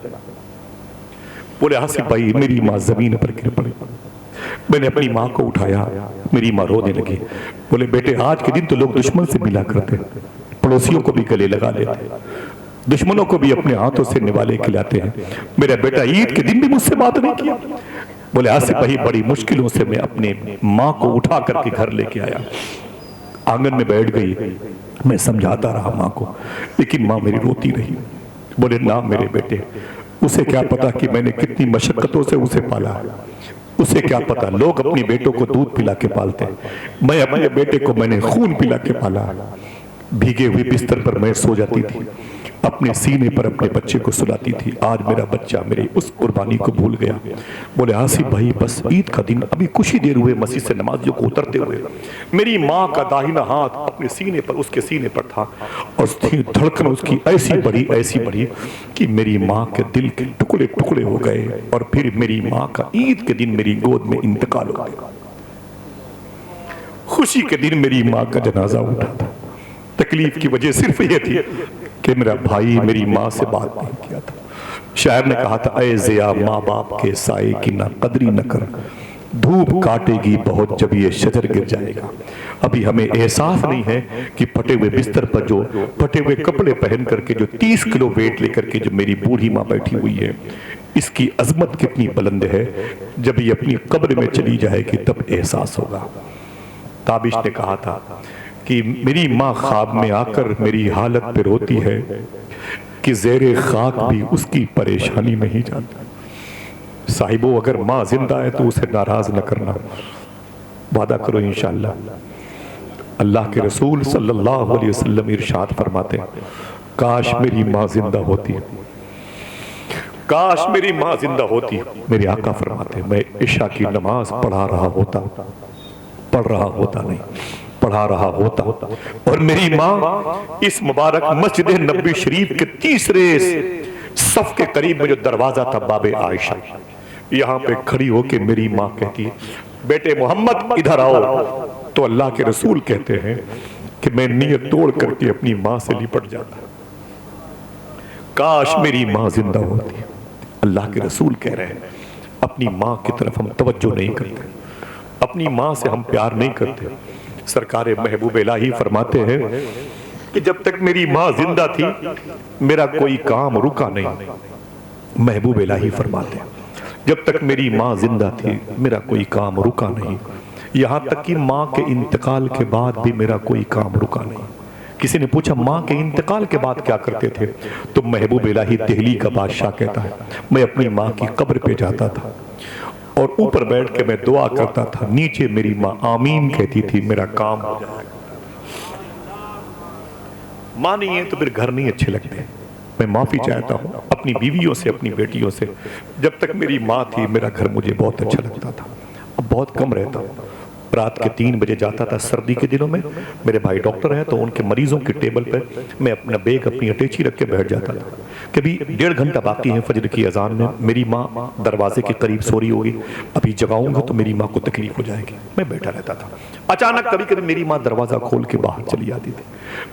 Speaker 1: बोले आसिफ भाई मेरी माँ जमीन पर गिर पड़ी, मैंने अपनी माँ को उठाया, मेरी माँ रोने लगी। बोले बेटे आज के दिन तो लोग दुश्मन से मिला करते, पड़ोसियों को भी गले लगा लेते, दुश्मनों को भी अपने हाथों से निवाले खिलाते हैं, मेरा बेटा ईद के दिन भी मुझसे बात नहीं किया। बोले आसिफ भाई बड़ी मुश्किलों से मैं अपने माँ को उठा करके घर लेके आया, आंगन में बैठ गई, मैं समझाता रहा माँ को, लेकिन माँ मेरी रोती रही। बोले ना मेरे बेटे, उसे क्या पता कि मैंने कितनी मशक्कतों से उसे पाला है, उसे क्या पता लोग अपनी बेटों को दूध पिला के पालते हैं, मैं अपने बेटे को मैंने खून पिला के पाला। भीगे हुए बिस्तर पर मैं सो जाती थी, अपने सीने पर अपने बच्चे को सुलाती थी, आज मेरा बच्चा मेरी उस कुर्बानी को भूल गया। बोले आसिफ भाई बस ईद का दिन अभी कुछ ही देर हुए मस्जिद से नमाजियों को उतरते हुए मेरी माँ का दाहिना हाथ अपने सीने पर, उसके सीने पर था, और धड़कन उसकी ऐसी बढ़ी कि मेरी माँ के दिल के टुकड़े टुकड़े हो गए, और फिर मेरी माँ का ईद के दिन मेरी गोद में इंतकाल हो गया। खुशी के दिन मेरी माँ का जनाजा उठा था, तकलीफ की वजह सिर्फ ये थी कि मेरा भाई मेरी माँ से बात नहीं किया था। शायर ने कहा था ऐ ज़िया माँ बाप के साए की ना कदरी न कर, धूप काटेगी बहुत जब ये शजर गिर जाएगा। अभी हमें एहसास नहीं है कि फटे हुए बिस्तर पर जो फटे हुए कपड़े पहन करके जो 30 किलो वेट लेकर के जो मेरी बूढ़ी माँ बैठी हुई है, इसकी अजमत कितनी बुलंद है, जब ये अपनी कब्र में चली जाएगी तब एहसास होगा। ताबिश ने कहा था कि मेरी माँ ख्वाब में आकर मेरी हालत पे रोती है कि ज़ेरे खाक भी उसकी परेशानी नहीं जानती। साहिबो अगर माँ जिंदा है तो उसे नाराज न करना, वादा करो इंशाअल्लाह। अल्लाह के रसूल सल्लल्लाहु अलैहि वसल्लम इरशाद फरमाते हैं काश मेरी माँ जिंदा होती, काश मेरी माँ जिंदा होती। मेरे आका फरमाते मैं इशा की नमाज पढ़ा रहा होता और मेरी माँ इस मुबारक मस्जिद नबी शरीफ के तीसरे सफ के करीब में जो दरवाजा था बाबे आयशा, यहाँ पे खड़ी होके मेरी माँ कहती है बेटे मोहम्मद इधर आओ। तो अल्लाह के रसूल कहते हैं कि मैं नियत तोड़ करके अपनी माँ से लिपट जाता, काश मेरी माँ जिंदा होती। अल्लाह के रसूल कह रहे हैं अपनी माँ की तरफ हम तवज्जो नहीं करते, अपनी माँ से हम प्यार नहीं करते। सरकार महबूब इलाही फरमाते हैं कि जब तक मेरी माँ जिंदा थी मेरा कोई काम रुका नहीं। महबूब इलाही फरमाते हैं जब तक मेरी माँ जिंदा थी मेरा कोई काम रुका नहीं, यहाँ तक कि माँ के इंतकाल के बाद भी मेरा कोई काम रुका नहीं। किसी ने पूछा माँ के इंतकाल के बाद क्या करते थे, तो महबूब इलाही दिल्ली का बादशाह कहता है मैं अपनी माँ की कब्र पे जाता था और ऊपर बैठ के मैं दुआ करता था, नीचे मेरी माँ आमीन कहती थी, मेरा काम हो जाएगा। माँ नहीं है तो फिर घर नहीं अच्छे लगते। मैं माफी चाहता हूँ अपनी बीवियों से, अपनी बेटियों से। जब तक मेरी माँ थी मेरा घर मुझे बहुत अच्छा लगता था, अब बहुत कम रहता हूँ। रात के 3 बजे जाता था सर्दी के दिनों में, मेरे भाई डॉक्टर हैं तो उनके मरीजों की टेबल पे मैं अपना बैग, अपनी अटैची रख के बैठ जाता था। कभी 1.5 घंटा बाकी है फजर की अजान में, मेरी माँ दरवाजे के करीब सो रही होगी, अभी जगाऊंगा तो मेरी माँ को तकलीफ हो जाएगी, मैं बैठा रहता था। अचानक कभी कभी मेरी माँ दरवाजा खोल के बाहर चली जाती थी,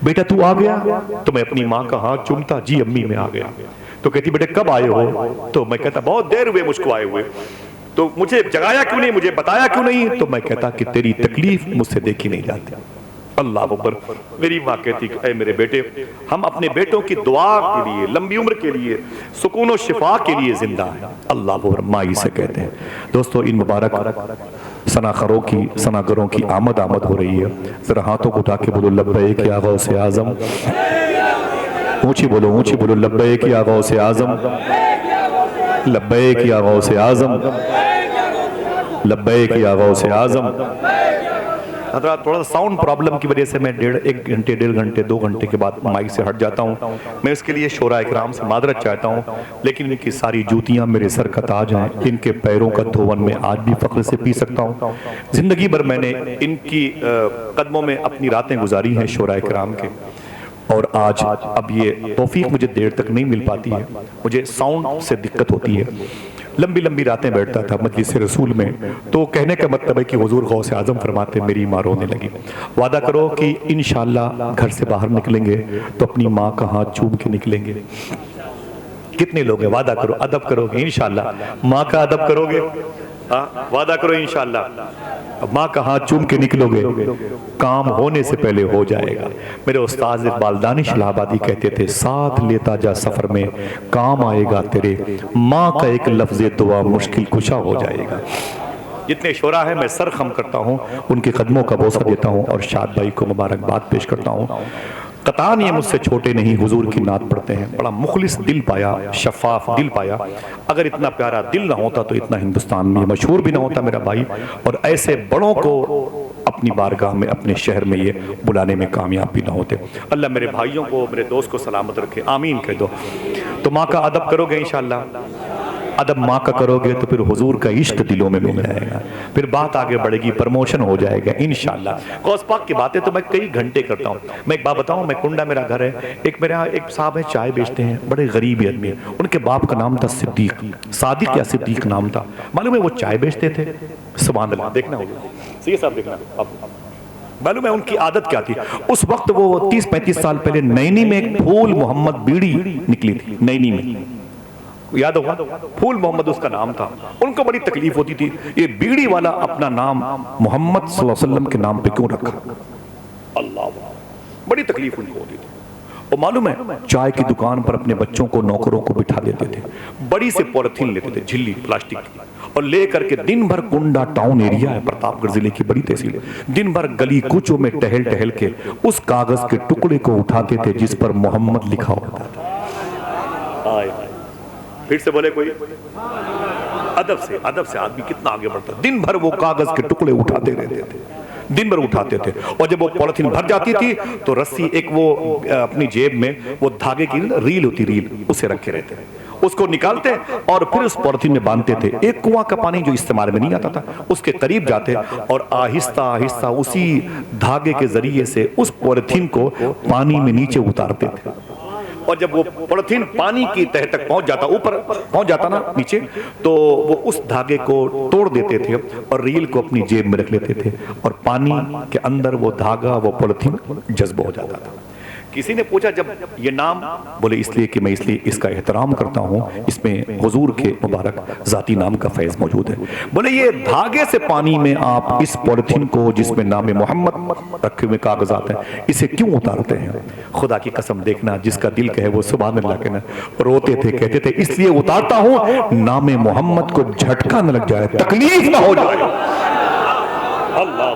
Speaker 1: बेटा तू आ गया? तो मैं अपनी माँ का हाथ चूमता, जी अम्मी मैं आ गया। तो कहती बेटे कब आए हो? तो मैं कहता बहुत देर हुए मुझको आए हुए। तो मुझे जगाया क्यों नहीं, मुझे बताया क्यों नहीं? तो मैं कहता कि तेरी तकलीफ मुझसे देखी नहीं जाती। अल्लाह अकबर। मेरी माँ कहती ऐ मेरे बेटे, हम अपने बेटों की दुआ के लिए, लंबी उम्र के लिए, सुकून और शिफा के लिए जिंदा है। अल्लाह अकबर। माई से कहते हैं। दोस्तों इन मुबारक सनागरों की आमद हो रही है। जरा हाथों को उठा के बोलो लब्बैक या गौसे आजम। ऊंची बोलो लब्बैक या गौसे आजम, लब्बैक या गौसे आजम, लब्बैक या गौसे आजम। थोड़ा सा साउंड प्रॉब्लम की वजह से मैं 1.5 घंटे 2 घंटे के बाद माइक से हट जाता हूँ। मैं इसके लिए शोरा इकराम से मादरत चाहता हूँ, लेकिन इनकी सारी जूतियाँ मेरे सर का ताज हैं। इनके पैरों का धोवन मैं आज भी फख्र से पी सकता हूँ। जिंदगी भर मैंने इनकी कदमों में अपनी रातें गुजारी हैं शोरा इकराम के, और आज अब ये तौफीक मुझे देर तक नहीं मिल पाती है, मुझे साउंड से दिक्कत होती है। लंबी लंबी रातें बैठता था मजलिस रसूल में, तो कहने का मतलब है कि हुजूर गौसे आजम फरमाते मेरी माँ रोने लगी। वादा करो कि इंशाअल्लाह घर से बाहर निकलेंगे तो अपनी माँ का हाथ चूम के निकलेंगे। कितने लोग हैं? वादा करो, अदब करोगे इंशाअल्लाह, माँ का अदब करोगे? वादा करो इंशाअल्लाह माँ का हाथ चूम के निकलोगे, काम होने से पहले हो जाएगा। मेरे उस्ताद इकबाल दानिश इलाहाबादी कहते थे साथ लेता जा सफर में काम आएगा तेरे, माँ का एक लफ्ज़ दुआ मुश्किल कुशा हो जाएगा। जितने शोरा है मैं सर खम करता हूँ, उनके कदमों का बोसा देता हूँ और शाद भाई को मुबारकबाद पेश करता हूँ। कतान ये मुझसे छोटे नहीं, हुजूर की नात पढ़ते हैं। बड़ा मुखलिस दिल पाया, शफाफ दिल पाया। अगर इतना प्यारा दिल ना होता तो इतना हिंदुस्तान में मशहूर भी ना होता मेरा भाई, और ऐसे बड़ों को अपनी बारगाह में, अपने शहर में ये बुलाने में कामयाब भी ना होते। अल्लाह मेरे भाइयों को, मेरे दोस्त को सलामत रखे, आमीन कह दो। तो माँ का अदब करोगे इंशाअल्लाह, अदब माँ का करोगे तो फिर हुजूर का इश्क दिलों में मिल जाएगा, फिर बात आगे बढ़ेगी, प्रमोशन हो जाएगा इंशाअल्लाह। गौस पाक की बातें तो मैं कई घंटे करता हूँ। मैं एक बात बताऊँ, मैं कुंडा मेरा घर है, एक साहब है चाय बेचते हैं, बड़े गरीब आदमी है। उनके बाप का नाम था सिद्दीक, सादिक या सिद्दीक नाम था। मालूम है वो चाय बेचते थे, सुभान अल्लाह। देखना होगा सही साहब, देखना मालूम है उनकी आदत क्या थी। उस वक्त वो 30-35 साल पहले नैनी में एक फूल मोहम्मद बीड़ी निकली थी, नैनी में, याद होगा, फूल मोहम्मद उसका नाम था। उनको बड़ी तकलीफ होती थी ये बीड़ी वाला अपना नाम मोहम्मद सल्लल्लाहु अलैहि वसल्लम के नाम पे क्यों रखा। अल्लाह, बड़ी तकलीफ उनको होती थी। और मालूम है चाय की दुकान पर अपने बच्चों को, नौकरों को बिठा देते थे, बड़ी से पॉलिथीन लेते थे, झिल्ली प्लास्टिक की, और ले करके दिन भर, कुंडा टाउन एरिया है, प्रतापगढ़ जिले की बड़ी तहसील, दिन भर गली कूचों में टहल टहल के उस कागज के टुकड़े को उठाते थे जिस पर मोहम्मद लिखा होता था। फिर से बोले कोई, अदब से आदमी कितना आगे बढ़ता। दिन भर वो कागज के टुकड़े उठाते रहते थे, दिन भर उठाते थे, और जब वो पॉलिथीन भर जाती थी तो रस्सी, एक वो अपनी जेब में वो धागे की रील होती, रील उसे रखे रहते, उसको निकालते और फिर उस पॉलिथीन में बांधते थे। एक कुआं का पानी जो इस्तेमाल में नहीं आता था उसके करीब जाते और आहिस्ता आहिस्ता उसी धागे के जरिए से उस पॉलिथीन को पानी में नीचे उतारते थे। और जब वो पॉलिथीन पानी की तह तक पहुंच जाता, ऊपर पहुंच जाता ना नीचे, तो वो उस धागे को तोड़ देते थे और रील को अपनी जेब में रख लेते थे, और पानी के अंदर वो धागा, वो पॉलिथीन जज्ब हो जाता था। किसी ने पूछा जब ये नाम, बोले इसलिए कि मैं इसलिए इसका एहतराम करता हूँ, इसमें हुजूर के मुबारक जाती नाम का फैज़ मौजूद है। बोले ये धागे से पानी में आप इस पॉलिथीन को जिसमें नाम मोहम्मद रखे हुए कागजात हैं, इसे क्यों उतारते हैं? खुदा की कसम देखना, जिसका दिल कहे वो सुभान अल्लाह कहना। रोते थे, कहते थे इसलिए उतारता हूँ नाम मोहम्मद को झटका न लग जाए, तकलीफ ना हो जाए। अल्लाह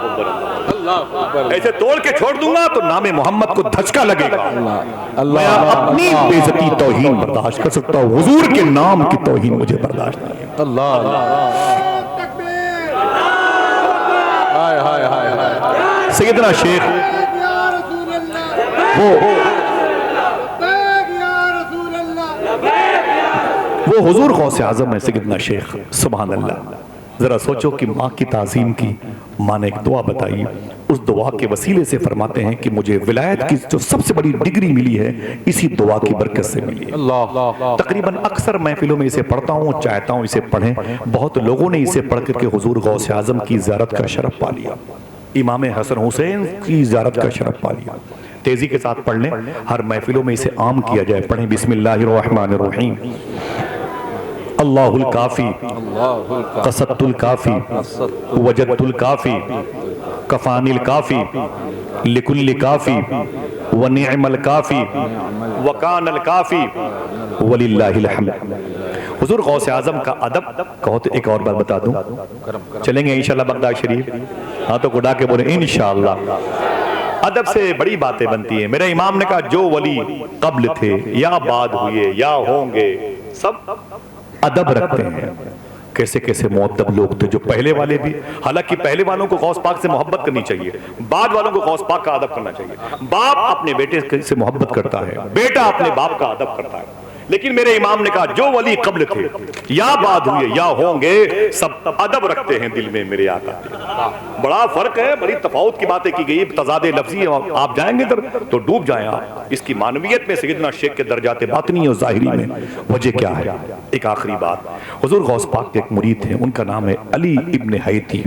Speaker 1: ऐसे तोड़ के छोड़ दूंगा तो नामे मोहम्मद को धचका लगेगा। मैं अपनी बेइज्जती तौहीन बर्दाश्त कर सकता हूँ, हुजूर के नाम की तौहीन मुझे बर्दाश्त नहीं है।
Speaker 2: अल्लाह हाय हाय हाय हाय।
Speaker 1: सैयदना शेख वो हुजूर गौसे आजम है सैयदना शेख, सुभान अल्लाह। जरा सोचो कि माँ की ताजीम की, माँ ने एक दुआ बताई, उस दुआ के वसीले से फरमाते हैं कि मुझे विलायत की जो सबसे बड़ी डिग्री मिली है इसी दुआ की बरकत से मिली है। तकरीबन अक्सर महफिलों में इसे पढ़ता हूँ, चाहता हूँ इसे पढ़ें। बहुत लोगों ने इसे पढ़ करके हुजूर गौसे आजम की ज़ियारत का शरफ पा लिया, इमाम हसन हुसैन की ज़ियारत का शरफ पा लिया। तेजी के साथ पढ़ लें, हर महफिलों में इसे आम किया जाए। पढ़ें बिस्मिल्लाहिर्रहमानिर्रहीम। अल्लाहुल काफी, कसत्तुल काफी, वजदतुल काफी, कफानिल काफी, लिकुल्लि काफी, व निअमल काफी, व कानल काफी, वलिल्लाहिल हम्द। हुजूर गौसे आजम का अदब कहो तो एक और बात बता दूं, चलेंगे इंशाल्लाह बगदाद शरीफ, हाँ तो गुडा के बोले इंशाल्लाह। अदब से बड़ी बातें बनती हैं। मेरे इमाम ने कहा जो वली कब्ल थे या बाद हुए या होंगे सब अदब रखते हैं। कैसे कैसे मुअद्दब लोग थे जो पहले वाले भी, हालांकि पहले वालों को गौस पाक से मोहब्बत करनी चाहिए, बाद वालों को गौस पाक का अदब करना चाहिए। बाप अपने बेटे से मोहब्बत करता है, बेटा अपने बाप का अदब करता है। लेकिन मेरे इमाम ने कहा जो वली कब्ल थे या बाद हुए या होंगे सब अदब रखते हैं दिल में मेरे आका। बड़ा फर्क है, बड़ी तफावत की बातें की गई, तजादे लफ्जी आप जाएंगे इधर तो डूब जाएं आप। इसकी मानवियत में सैयदना शेख के दर्जाते बातनी और ज़ाहिरी में वजह क्या है? एक आखिरी बात, हुजूर गौस पाक के एक मुरीद थे, उनका नाम है अली इब्न हैती,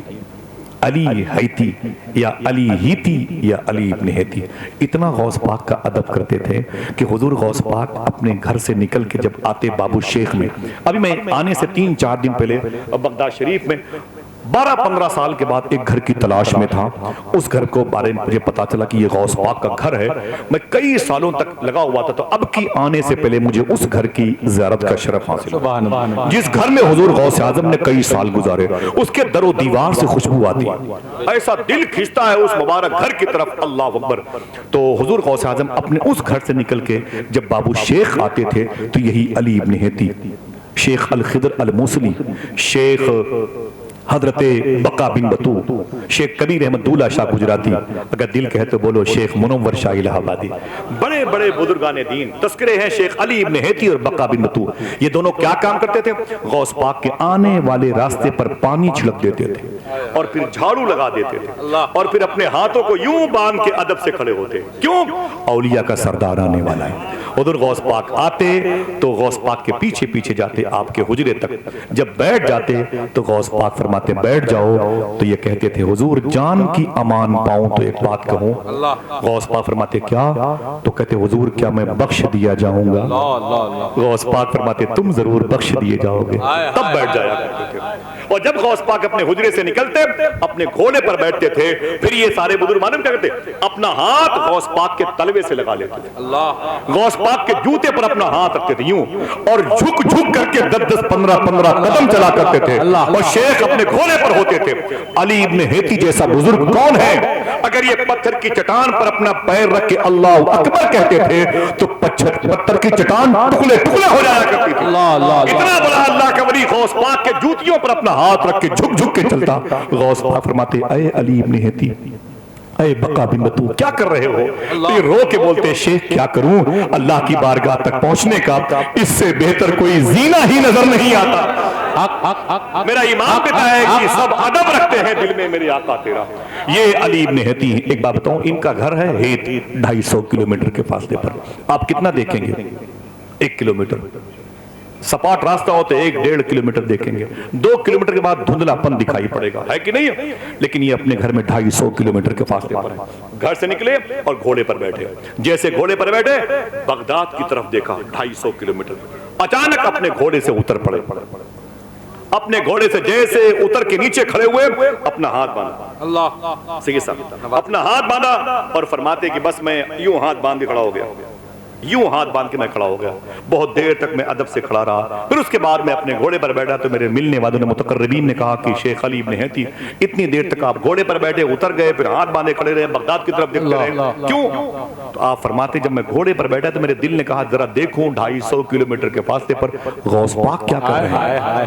Speaker 1: अली हैती या अली हीती या अली इब्न हैती। इतना गौस पाक का अदब करते थे कि हुजूर गौस पाक अपने घर से निकल के जब आते बाबू शेख में, अभी मैं आने से 3-4 दिन पहले बगदाद शरीफ में 12-15 साल के बाद एक घर की तलाश में था। उस घर को बारे में मुझे पता चला कि ये गौस पाक का घर है। मैं कई सालों तक लगा हुआ था, तो अब की आने से पहले मुझे उस घर की ज़ियारत का शरफ हासिल हुआ। जिस घर में हुजूर गौसे आजम ने कई साल गुजारे, उसके दरो दीवार से खुशबू आती, ऐसा दिल खींचता है उस मुबारक घर की तरफ। अल्लाह अकबर। तो हुजूर गौसे आजम अपने उस घर से निकल के जब बाबू शेख आते थे तो यही अली इब्न हैती, शेख अल खिदर अल मूसली, शेख हजरत बका बिन बतू, शेख कबीर अहमदुल्ला शाह गुजराती, अगर दिल कहे तो बोलो शेख मुनव्वर शाह इलाहाबादी। बड़े बड़े बुजुर्गाने दीन तस्करे हैं शेख अली इब्न हैती और बका बिन बतू। ये दोनों क्या काम करते थे? गौस पाक के आने वाले रास्ते पर पानी छिड़क देते थे और फिर झाड़ू लगा देते थे और फिर अपने हाथों को यूं बांध के अदब से खड़े होते। क्यों? औलिया का सरदार आने वाला है। उधर गौस पाक आते तो गौस पाक के पीछे पीछे जाते आपके हुजरे तक। जब बैठ जाते तो गौस पाक फरमाते बैठ जाओ, तो ये कहते थे हुजूर जान की अमान पाऊं तो एक बात कहूं। गौस पाक फरमाते क्या? तो कहते हुजूर क्या मैं बख्श दिया जाऊंगा? गौस पाक फरमाते तुम जरूर बख्श दिए जाओगे। तब बैठ जाया करते थे। और जब गौस पाक अपने हुजरे से निकलते अपने घोड़े पर बैठते थे, फिर ये सारे बुजुर्ग मालूम क्या करते? अपना हाथ गौस पाक के तलवे से लगा लेते थे। गौस पाक के जूते पर अपना हाथ रखते थे यूं और झुक झुक करके 10-10, 15-15 कदम चला करते थे और शेख अपने घोड़े पर होते थे। अली इब्न हैती जैसा बुजुर्ग कौन है? अगर ये पत्थर की चट्टान पर अपना पैर रख के अल्लाह अकबर कहते थे तो पत्थर की चट्टान टुकड़े टुकड़े हो जाया करती थी। इतना बड़ा अल्लाह का वली गौस पाक के जूतियों पर अपना हाथ रख के झुक झुक के चलता। गौस पाक फरमाते अय अली इब्न हैती, अय बका बिन बतू क्या कर रहे हो? तो रो के बोलते शेख क्या करूं, अल्लाह की बारगाह तक पहुंचने का इससे बेहतर कोई जीना ही नजर नहीं आता। मेरा ईमान कहता है कि सब अदब रखते हैं दिल में मेरे आका तेरा। ये अली इब्न हैती, एक बात बताऊं, इनका घर है हेत 250 किलोमीटर के फासले पर। आप कितना देखेंगे? 1 किलोमीटर। सपाट रास्ता हो तो 1-1.5 किलोमीटर देखेंगे, 2 किलोमीटर के बाद धुंधलापन दिखाई पड़ेगा, है कि नहीं? लेकिन ये अपने घर में 250 किलोमीटर के फासले पर है। घर से निकले और घोड़े पर बैठे, जैसे घोड़े पर बैठे बगदाद की तरफ देखा 250 किलोमीटर, अचानक अपने घोड़े से उतर पड़े। अपने घोड़े से जैसे उतर के नीचे खड़े हुए, अपना हाथ बांधा,
Speaker 2: अल्लाह
Speaker 1: सही साहब, अपना हाथ बांधा और फरमाते कि बस मैं यूं हाथ बांध के खड़ा हो गया, यूं हाथ बांध के मैं खड़ा हो गया। बहुत देर तक मैं अदब से खड़ा रहा, फिर उसके बाद मैं अपने घोड़े पर बैठा तो मेरे मिलने वालों ने, मुतकर्रबीन ने कहा कि शेख अली इब्न हैती, इतनी देर तक आप घोड़े पर बैठे, उतर गए, फिर हाथ बांधे खड़े रहे, बगदाद की तरफ देखते रहे, क्यों? तो आप फरमाते जब मैं घोड़े पर बैठा तो मेरे दिल ने कहा जरा देखूं 250 किलोमीटर के फासले पर गौस पाक क्या कर रहे हैं।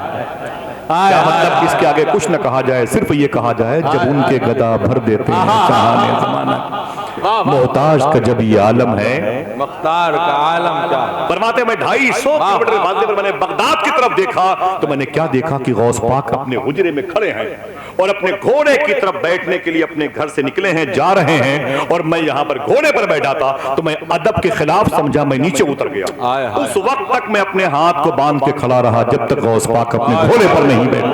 Speaker 1: क्या मतलब इसके आगे कुछ न कहा जाए, सिर्फ ये कहा जाए जब उनके गदा भर देते हैं जहां ज़माना, मोहताज का जब ये आलम है,
Speaker 2: मख्तार का आलम क्या है।
Speaker 1: फरमाते मैं 250 किलोमीटर के फासले पर मैंने बगदाद की तरफ देखा तो मैंने क्या देखा कि गौस पाक अपने हुजरे में खड़े हैं और अपने घोड़े की तरफ बैठने के लिए अपने घर से निकले हैं, जा रहे हैं, और मैं यहाँ पर घोड़े पर बैठा था तो मैं अदब के खिलाफ समझा, मैं नीचे उतर गया। उस वक्त तक मैं अपने हाथ को बांध के खड़ा रहा जब तक गौस पाक अपने घोड़े पर नहीं बैठे।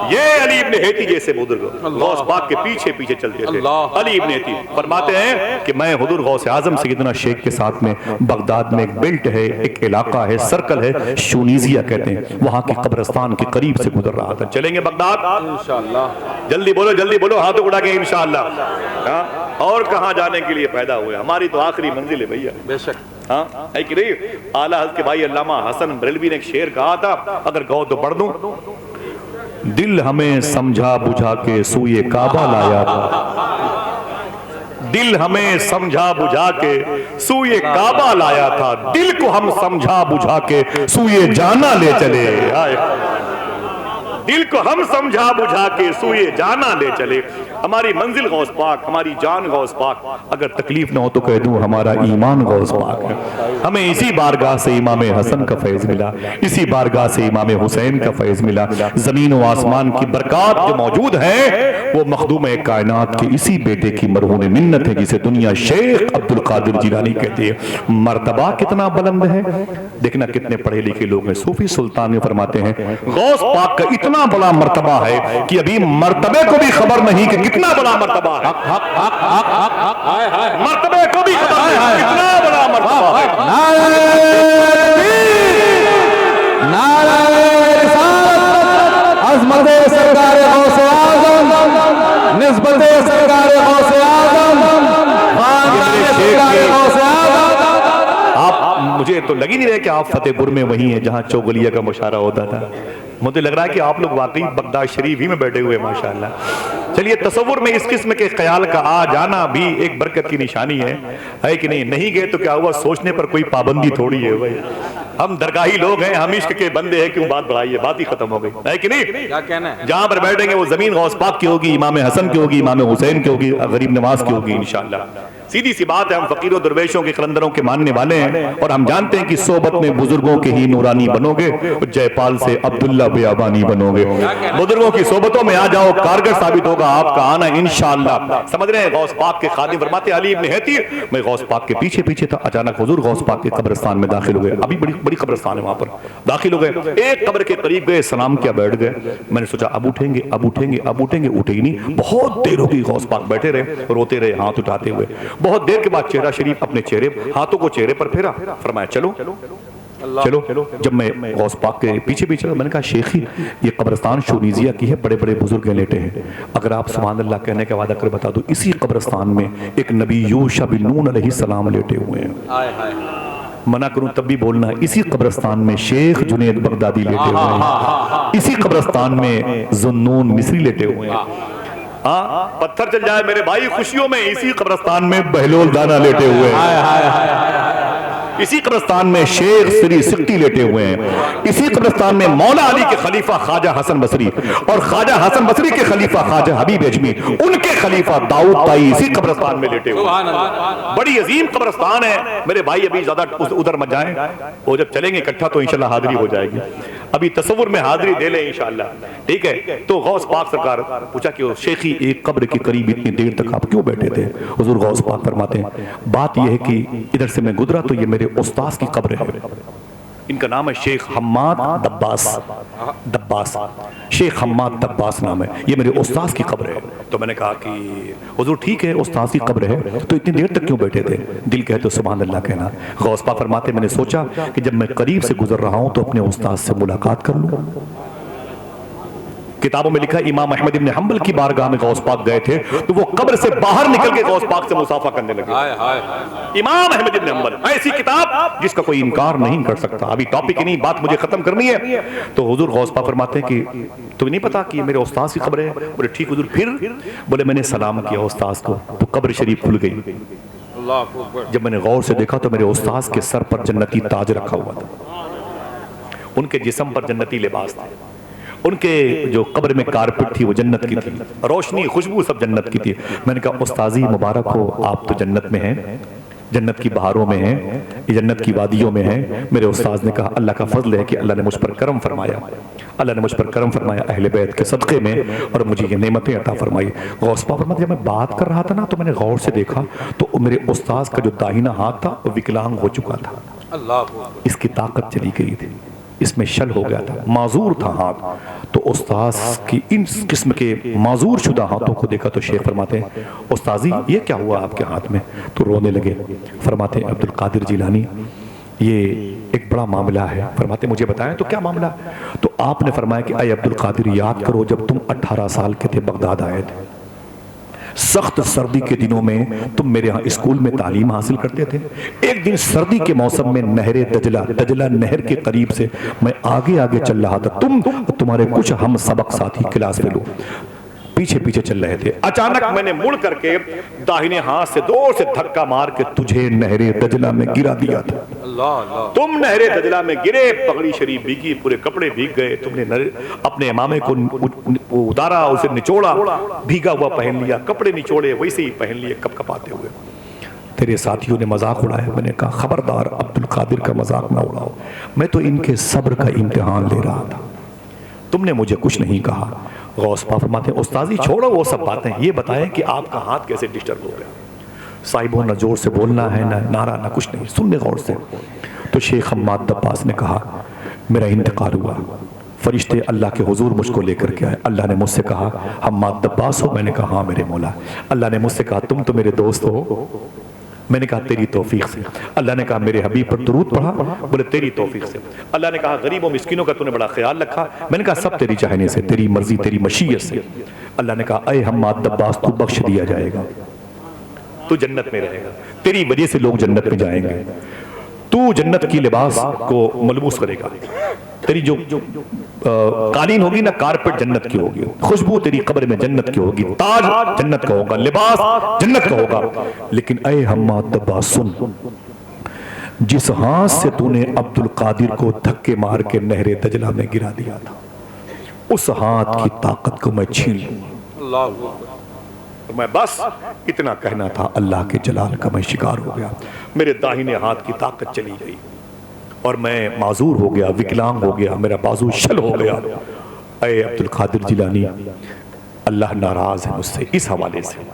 Speaker 1: ये अली इब्न हैती जैसे बुजुर्ग गौस पाक के पीछे पीछे चलते थे। अली इब्न हैती फरमाते हैं कि मैं हुजूर गौस आजम सैयदना शेख के साथ में बगदाद में एक बेल्ट है, एक इलाका है, सर्कल है, शूनीजिया कहते हैं, वहां के कब्रिस्तान के करीब से गुजर रहा था। चलेंगे बगदाद इंशाअल्लाह, जल्दी बोलो हाथों उठा के इंशाअल्लाह। और कहां जाने के लिए पैदा हुए, हमारी तो आखिरी मंजिल है भैया, बेशक, हाँ है कि नहीं? आला हज़रत के भाई अल्लामा हसन बरेलवी ने एक शेर कहा था, अगर कहो तो पढ़ दूं, दिल हमें समझा बुझा के सूये काबा लाया था, दिल हमें समझा बुझा के सूये काबा लाया था, दिल को हम समझा बुझा के सूये जाना ले चले, दिल को हम समझा बुझा के सूये जाना ले चले। हमारी मंजिल गौस पाक, हमारी जान गौस पाक, अगर तकलीफ ना हो तो कह दूं हमारा ईमान गौस पाक है। हमें इसी बारगाह से इमाम हसन का फैज मिला, इसी बारगाह से इमाम हुसैन का फैज मिला। जमीन व आसमान की बरकत जो मौजूद है वो मखदूम कायनात के इसी बेटे की मरहून मिन्नत है जिसे दुनिया शेख अब्दुल कादिर जिलानी कहती है। मर्तबा कितना बुलंद है, देखना कितने पढ़े लिखे लोग हैं। सूफी सुल्तान में फरमाते हैं गौस पाक का इतना बड़ा मर्तबा है कि अभी मर्तबे को भी खबर नहीं कि कितना बड़ा मर्तबा है, मर्तबे को भी खबर नहीं कितना बड़ा मर्तबा है।
Speaker 2: अज़मत सरकार गौसे आज़म, निस्बत सरकार गौसे आज़म,
Speaker 1: आप मुझे तो लग ही नहीं रहा कि आप फतेहपुर में वही हैं जहां चौगलिया का मुशारा होता था। मुझे लग रहा है कि आप लोग वाकई बगदाद शरीफ ही में बैठे हुए माशाअल्लाह। चलिए, तसव्वुर में इस किस्म के ख्याल का आ जाना भी एक बरकत की निशानी है कि नहीं? नहीं गए तो क्या हुआ, सोचने पर कोई पाबंदी थोड़ी है भाई, हम दरगाही लोग हैं, हम इश्क के बंदे हैं, क्यों बात बढ़ाई है, बात ही खत्म हो गई, है कि नहीं?
Speaker 2: क्या कहना है?
Speaker 1: जहां पर बैठेंगे वो जमीन गौस पाक की होगी, इमाम हसन की होगी, इमाम हुसैन की होगी, गरीब नवाज की होगी इंशाअल्लाह। सीधी सी बात है, हम फकीरों दरवेशों के कलंदरों के मानने वाले हैं और हम जानते हैं कि सोबत में बुजुर्गों के ही नूरानी बनोगे, जयपाल से अब्दुल्ला बियाबानी बनोगे। बुजुर्गों की सोबतों में आ जाओ, कारगर साबित होगा आपका आना इंशाअल्लाह। समझ रहे हैं? गौस पाक के खादिम फरमाते अली इब्न हैती, मैं गौस पाक के पीछे पीछे था, अचानक हुजूर गौस पाक के कब्रिस्तान में दाखिल हो गए। अभी बड़ी बड़ी कब्रिस्तान है, वहां पर दाखिल हो गए, एक कब्र के करीब गए, सलाम किया, बैठ गए। मैंने सोचा अब उठेंगे, अब उठेंगे, अब उठेंगे, उठे ही नहीं। बहुत देर हो गई, गौस पाक बैठे रहे, रोते रहे, हाथ उठाते हुए। बहुत देर के बाद चेहरा शरीफ अपने चेहरे, हाथों को चेहरे पर फेरा, फरमाया चलो चलो। जब मैं गौस पाक के पीछे पीछे, मैंने कहा शेखी ये कब्रिस्तान शूनीजिया की है, बड़े बड़े बुजुर्ग लेटे हैं, अगर आप सुभान अल्लाह कहने के बाद अगर बता दो, इसी कब्रिस्तान में एक नबी यूशा बिन नून अलैहिस्सलाम लेटे हुए हैं। मना करूं तब भी बोलना, इसी कब्रिस्तान में शेख जुनैद बगदादी लेटे हुए हैं, इसी कब्रिस्तान में ज़ुन्नून मिस्री लेटे हुए हैं। पत्थर चल जाए मेरे भाई खुशियों में, इसी कब्रिस्तान में बहलोल दाना लेटे हुए हैं, इसी कब्रिस्तान में शेख श्री सिक्टी लेटे हुए हैं, इसी कब्रिस्तान में मौला अली के खलीफा ख्वाजा हसन बसरी और ख्वाजा हसन बसरी के खलीफा ख्वाजा हबीब अजमी, उनके खलीफा दाऊद ताई इसी कब्रिस्तान में लेटे हुए हैं। बड़ी अजीम कब्रिस्तान है मेरे भाई, अभी ज्यादा उधर मत जाएं, वो जब चलेंगे इकट्ठा तो इंशाल्लाह हाजिरी हो जाएगी, अभी तसव्वुर में हाजिरी दे ले इंशाल्लाह, ठीक है? तो गौस पाक सरकार पूछा कि शेखी एक कब्र के करीब इतनी देर तक आप क्यों बैठे थे? हुजूर गौस पाक फरमाते हैं बात यह है कि इधर से मैं गुजरा तो ये मेरे उस्ताद की कब्र है, इनका नाम है शेख हम्माद दब्बास, शेख हम्माद दब्बास नाम है। ये मेरे उस्ताद की कब्र है। तो मैंने कहा कि हुजूर ठीक है उस्ताद की कब्र है, तो इतनी देर तक क्यों बैठे थे? दिल कहे तो सुभान अल्लाह कहना। गौस पाक फरमाते मैंने सोचा कि जब मैं करीब से गुजर रहा हूं तो अपने उस्ताद से मुलाकात कर लूं। किताबों में लिखा इमाम अहमद इब्न हंबल की बारगाह में गौस पाक गए थे तो वो कब्र से बाहर निकल के गौस पाक से मुसाफा करने लगे। इमाम अहमद इब्न हंबल, ऐसी किताब जिसका कोई इनकार नहीं कर सकता। अभी टॉपिक ही नहीं, बात मुझे खत्म करनी है। तो हुजूर गौस पाक फरमाते हैं कि तुम्हें नहीं पता कि मेरे उस्ताद की कब्र है? बोले ठीक हुजूर। फिर बोले मैंने सलाम किया उस्ताद को तो कब्र शरीफ खुल गई। जब मैंने गौर से देखा तो मेरे उस्ताद के सर पर जन्नती ताज रखा हुआ था, उनके जिस्म पर जन्नती लिबास था, उनके जो कब्र में कारपेट थी वो जन्नत की थी, रोशनी खुशबू सब जन्नत की थी। मैंने कहा उस्ताजी मुबारक हो, आप तो जन्नत में हैं, जन्नत की बहारों में हैं, जन्नत की वादियों में हैं। मेरे उस्ताद ने कहा अल्लाह का फजल है कि अल्लाह ने मुझ पर करम फरमाया, अल्लाह ने मुझ पर करम फरमाया अहले बैत के सदक़े में, और मुझे ये नेमतें अता फरमाई। गौस पाक फरमाते जब मैं बात कर रहा था ना तो मैंने गौर से देखा तो मेरे उस्ताद का जो दाहिना हाथ था वो विकलांग हो चुका था, इसकी ताकत चली गई थी, इसमें शल हो गया था, माजूर था हाथ। तो उस्ताद की इन किस्म के माजूर शुदा हाथों को देखा तो शेख फरमाते हैं उस्ताजी ये क्या हुआ आपके हाथ में? तो रोने लगे। फरमाते हैं अब्दुल कादिर जिलानी ये एक बड़ा मामला है। फरमाते मुझे बताएं तो क्या मामला? तो आपने फरमाया कि अय अब्दुल कादिर याद करो जब तुम 18 साल के थे बगदाद आए थे, सख्त सर्दी के दिनों में तुम मेरे यहाँ स्कूल में तालीम हासिल करते थे। एक दिन सर्दी के मौसम में नहरे दजला नहर के करीब से मैं आगे आगे चल रहा था, तुम तुम्हारे कुछ हम सबक साथी क्लास फेलो पीछे पीछे चल रहे थे। अचानक मैंने मुड़ करके दाहिने हाथ से जोर से धक्का मार के तुझे नहरे दजला में गिरा दिया था। तुम नहरे दजला में गिरे, पगड़ी शरीफ भीगी, पूरे कपड़े भीग गए, तुमने अपने इमामे को उतारा, उसे निचोड़ा, भीगा हुआ पहन लिया, कपड़े निचोड़े वैसे ही पहन लिए कपकपाते हुए। तेरे साथियों ने मजाक उड़ाया। मैंने कहा खबरदार अब्दुल कादिर का मजाक ना उड़ाओ, मैं तो इनके सब्र का इम्तिहान ले रहा था, तुमने मुझे कुछ नहीं कहा। गौस पाक फरमाते हैं उस्ताजी छोड़ो वो सब बातें, ये बताएं कि आपका हाथ कैसे डिस्टर्ब हो गया? साहिबों न जोर से बोलना है, ना नारा, ना कुछ नहीं, सुनने गौर से। तो शेख हम्माद दब्बास ने कहा मेरा इंतकाल हुआ, फरिश्ते अल्लाह के हुजूर मुझको लेकर के आए। अल्लाह ने मुझसे कहा हम्माद दब्बास हो? मैंने कहा हाँ मेरे मौला। अल्लाह ने मुझसे कहा तुम तो मेरे दोस्त हो? मैंने कहा तेरी तौफीक से। अल्लाह ने कहा मेरे हबीब पर दुरूद पढ़ा? बोले तेरी तौफीक से। अल्लाह ने कहा गरीबों मिस्किनों का तूने बड़ा ख्याल रखा? मैंने कहा सब तेरी चाहने से, तेरी मर्जी, तेरी मशीयत से। अल्लाह ने कहा अय हम्माद दब्बास तू बख्श दिया जाएगा, तू जन्नत में रहेगा, तेरी वजह से लोग जन्नत में जाएंगे, तू जन्नत की लिबास को मलबूस करेगा, तेरी जो कालीन होगी ना कारपेट जन्नत की होगी, खुशबू तेरी कब्र में जन्नत की होगी, ताज जन्नत का होगा, लिबास जन्नत का होगा। लेकिन ऐ हम्माद दब्बास सुन, जिस हाथ से तूने अब्दुल कादिर को धक्के मार के नहरे दजला में गिरा दिया था, उस हाथ की ताकत को मैं छीन लूंगा। तो मैं बस इतना कहना था, अल्लाह के जलाल का मैं शिकार हो गया, मेरे दाहिने हाथ की ताकत चली गई और मैं माजूर हो गया, विकलांग हो गया, मेरा बाजू शल हो गया। ऐ अब्दुल कादिर जिलानी अल्लाह नाराज है मुझसे इस हवाले से,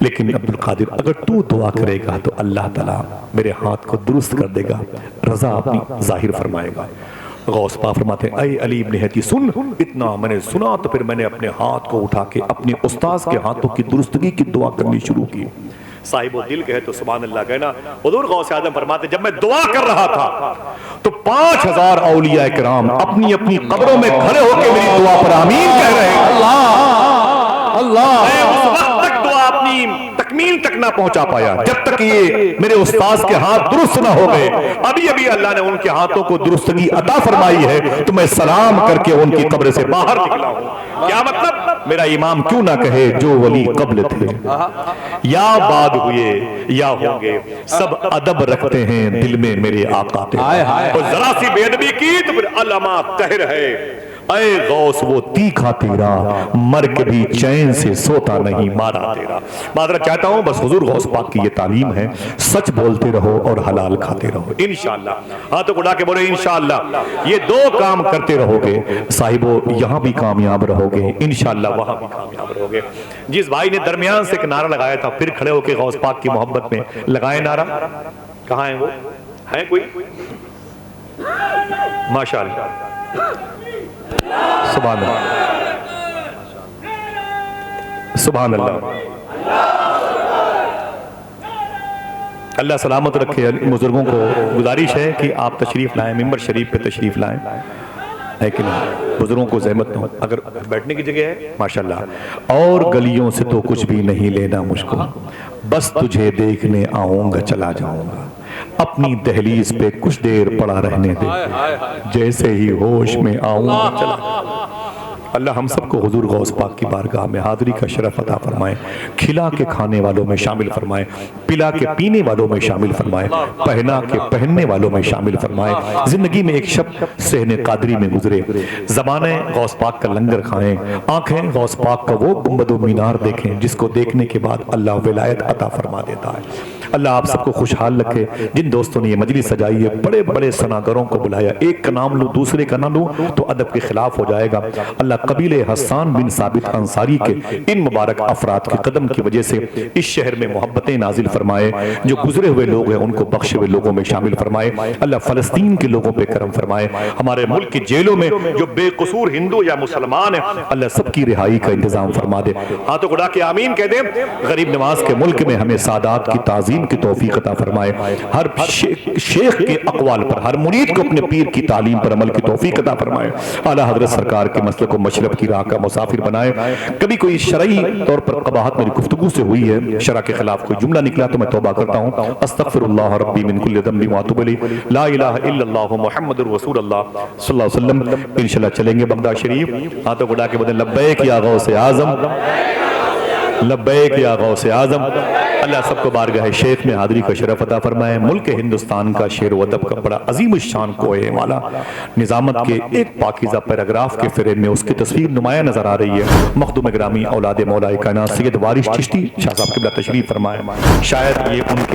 Speaker 1: लेकिन अब्दुल कादिर अगर तू दुआ करेगा तो अल्लाह ताला मेरे हाथ को दुरुस्त कर देगा, रजा अपनी जाहिर फरमाएगा। गौस पाक फरमाते हैं ऐ अली इब्न हती सुन, इतना मैंने सुना तो फिर मैंने अपने हाथ को उठा के अपने उस्ताद के हाथों की दुरुस्तगी की दुआ करनी शुरू की। साहिब दिल कहे तो सुभान अल्लाह कहना। हुजूर गौस आजम फरमाते जब मैं दुआ कर रहा था तो 5000 औलिया किराम अपनी अपनी कब्रों में खड़े होकर मेरी दुआ पर आमीन कह रहे हैं। अल्लाह अल्लाह। उस वक्त तक दुआ अपनी तकमील तक ना पहुंचा पाया जब तक ये मेरे उस्ताद के हाथ दुरुस्त ना हो गए। अभी अभी अल्लाह ने उनके हाथों को दुरुस्तगी अता फरमाई है तो मैं सलाम करके उनकी कब्र से बाहर निकला हूं। क्या मतलब? मेरा इमाम क्यों ना कहे जो वली कब्ल थे या बाद हुए या होंगे, सब अदब रखते हैं दिल में मेरे आका थे। और जरा सी बेअदबी की तो फिर अल्लामा कहर है ऐ गौस वो तीखा तेरा, मर के भी चैन से सोता नहीं मारा तेरा। मादरा चाहता हूं बस हुजूर गौस पाक की ये तालीम है, सच बोलते रहो और हलाल खाते रहो इंशाअल्लाह। हाथों उड़ा के बोले इंशाअल्लाह। ये दो काम करते रहोगे साहिबो, यहां भी कामयाब रहोगे इंशाअल्लाह, वहां भी कामयाब रहोगे। जिस भाई ने दरमियान से एक नारा लगाया था फिर खड़े होकर गौस पाक की मोहब्बत में लगाए नारा, कहां है वो? है कोई? माशाअल्लाह, सुभान अल्लाह, सुभान अल्लाह। अल्लाह सलामत रखे। बुजुर्गों को गुजारिश है कि आप तशरीफ लाएं, मिंबर शरीफ पे तशरीफ लाएं, है कि नहीं? बुजुर्गों को ज़हमत न हो। अगर बैठने की जगह है माशाल्लाह। और गलियों से तो कुछ भी नहीं लेना मुझको, बस तुझे देखने आऊंगा चला जाऊंगा, अपनी दहलीज पे कुछ देर पड़ा रहने दे, जैसे ही होश में आऊंगा चला। अल्लाह हम सबको हुजूर गौस पाक की बारगाह में हाज़िरी का शरफ अता फरमाए, खिला के खाने वालों में शामिल फरमाए, पिला के पीने वालों में शामिल फरमाए, पहना के पहनने वालों में शामिल फरमाए। जिंदगी में एक शब सहने कादरी में गुजरे, ज़बाने गौस पाक का लंगर खाएं, आंखें गौस पाक का वो गुंबदो मीनार देखें जिसको देखने के बाद अल्लाह विलायत अता फरमा देता है। अल्लाह आप सबको खुशहाल रखे। जिन दोस्तों ने ये मजलिस सजाई है, बड़े बड़े सनागरों को बुलाया, एक का नाम लूँ दूसरे का ना लूँ तो अदब के खिलाफ हो जाएगा। अल्लाह कबीले हसन बिन साबित अंसारी के इन मुबारक अफराद के कदम की वजह से इस शहर में मोहब्बतें नाजिल फरमाए। जो गुजरे हुए लोग हैं उनको बख्शे हुए लोगों में शामिल फरमाए। अल्लाह फलस्तीन के लोगों पे करम फरमाए। हमारे मुल्क की जेलों में जो बेकसूर हिंदू या मुसलमान है, अल्लाह सबकी रिहाई का इंतजाम फरमा दे। हाथों उड़ा के आमीन कह दे। गरीब नवाज के मुल्क में हमें सादात की ताजीम की तौफीक अता फरमाए। हर शेख के अक़वाल पर, हर मुरीद को अपने पीर की तालीम पर अमल की तौफीक अता फरमाए। आला हज़रत सरकार के मसलक को मशरब की राह का मुसाफिर बनाए। कभी कोई शरई तौर पर कबाहत मेरी गुफ्तगू से हुई है, शरा के खिलाफ कोई जुमला निकला तो मैं तौबा करता हूँ। अस्तगफिरुल्लाह रब्बी मिन कुल्लि ज़ंबि व अतूबु इलैहि, ला इलाहा इल्लल्लाहु मुहम्मदुर रसूलुल्लाह सल्लल्लाहु अलैहि वसल्लम। इंशाल्लाह चलेंगे बगदाद शरीफ। हाथों उड़ा के बदले लब्बैक या गौसे आज़म, लब्बैक या गौसे आज़म। अल्लाह सबको बारगाह शेख में हाज़िरी का शरफ अता फरमाए। मुल्क हिंदुस्तान का शेर व अदब का बड़ा अजीम शान कोहे वाला निज़ामत के एक पाकीज़ा पैराग्राफ के फ्रेम में उसकी तस्वीर नुमाया नजर आ रही है। मखदूम ग्रामी औलाद मौलाए कायनात सैयद वारिस चिश्ती शाह साहब क़िबला तशरीफ फरमाए। शायद ये उनके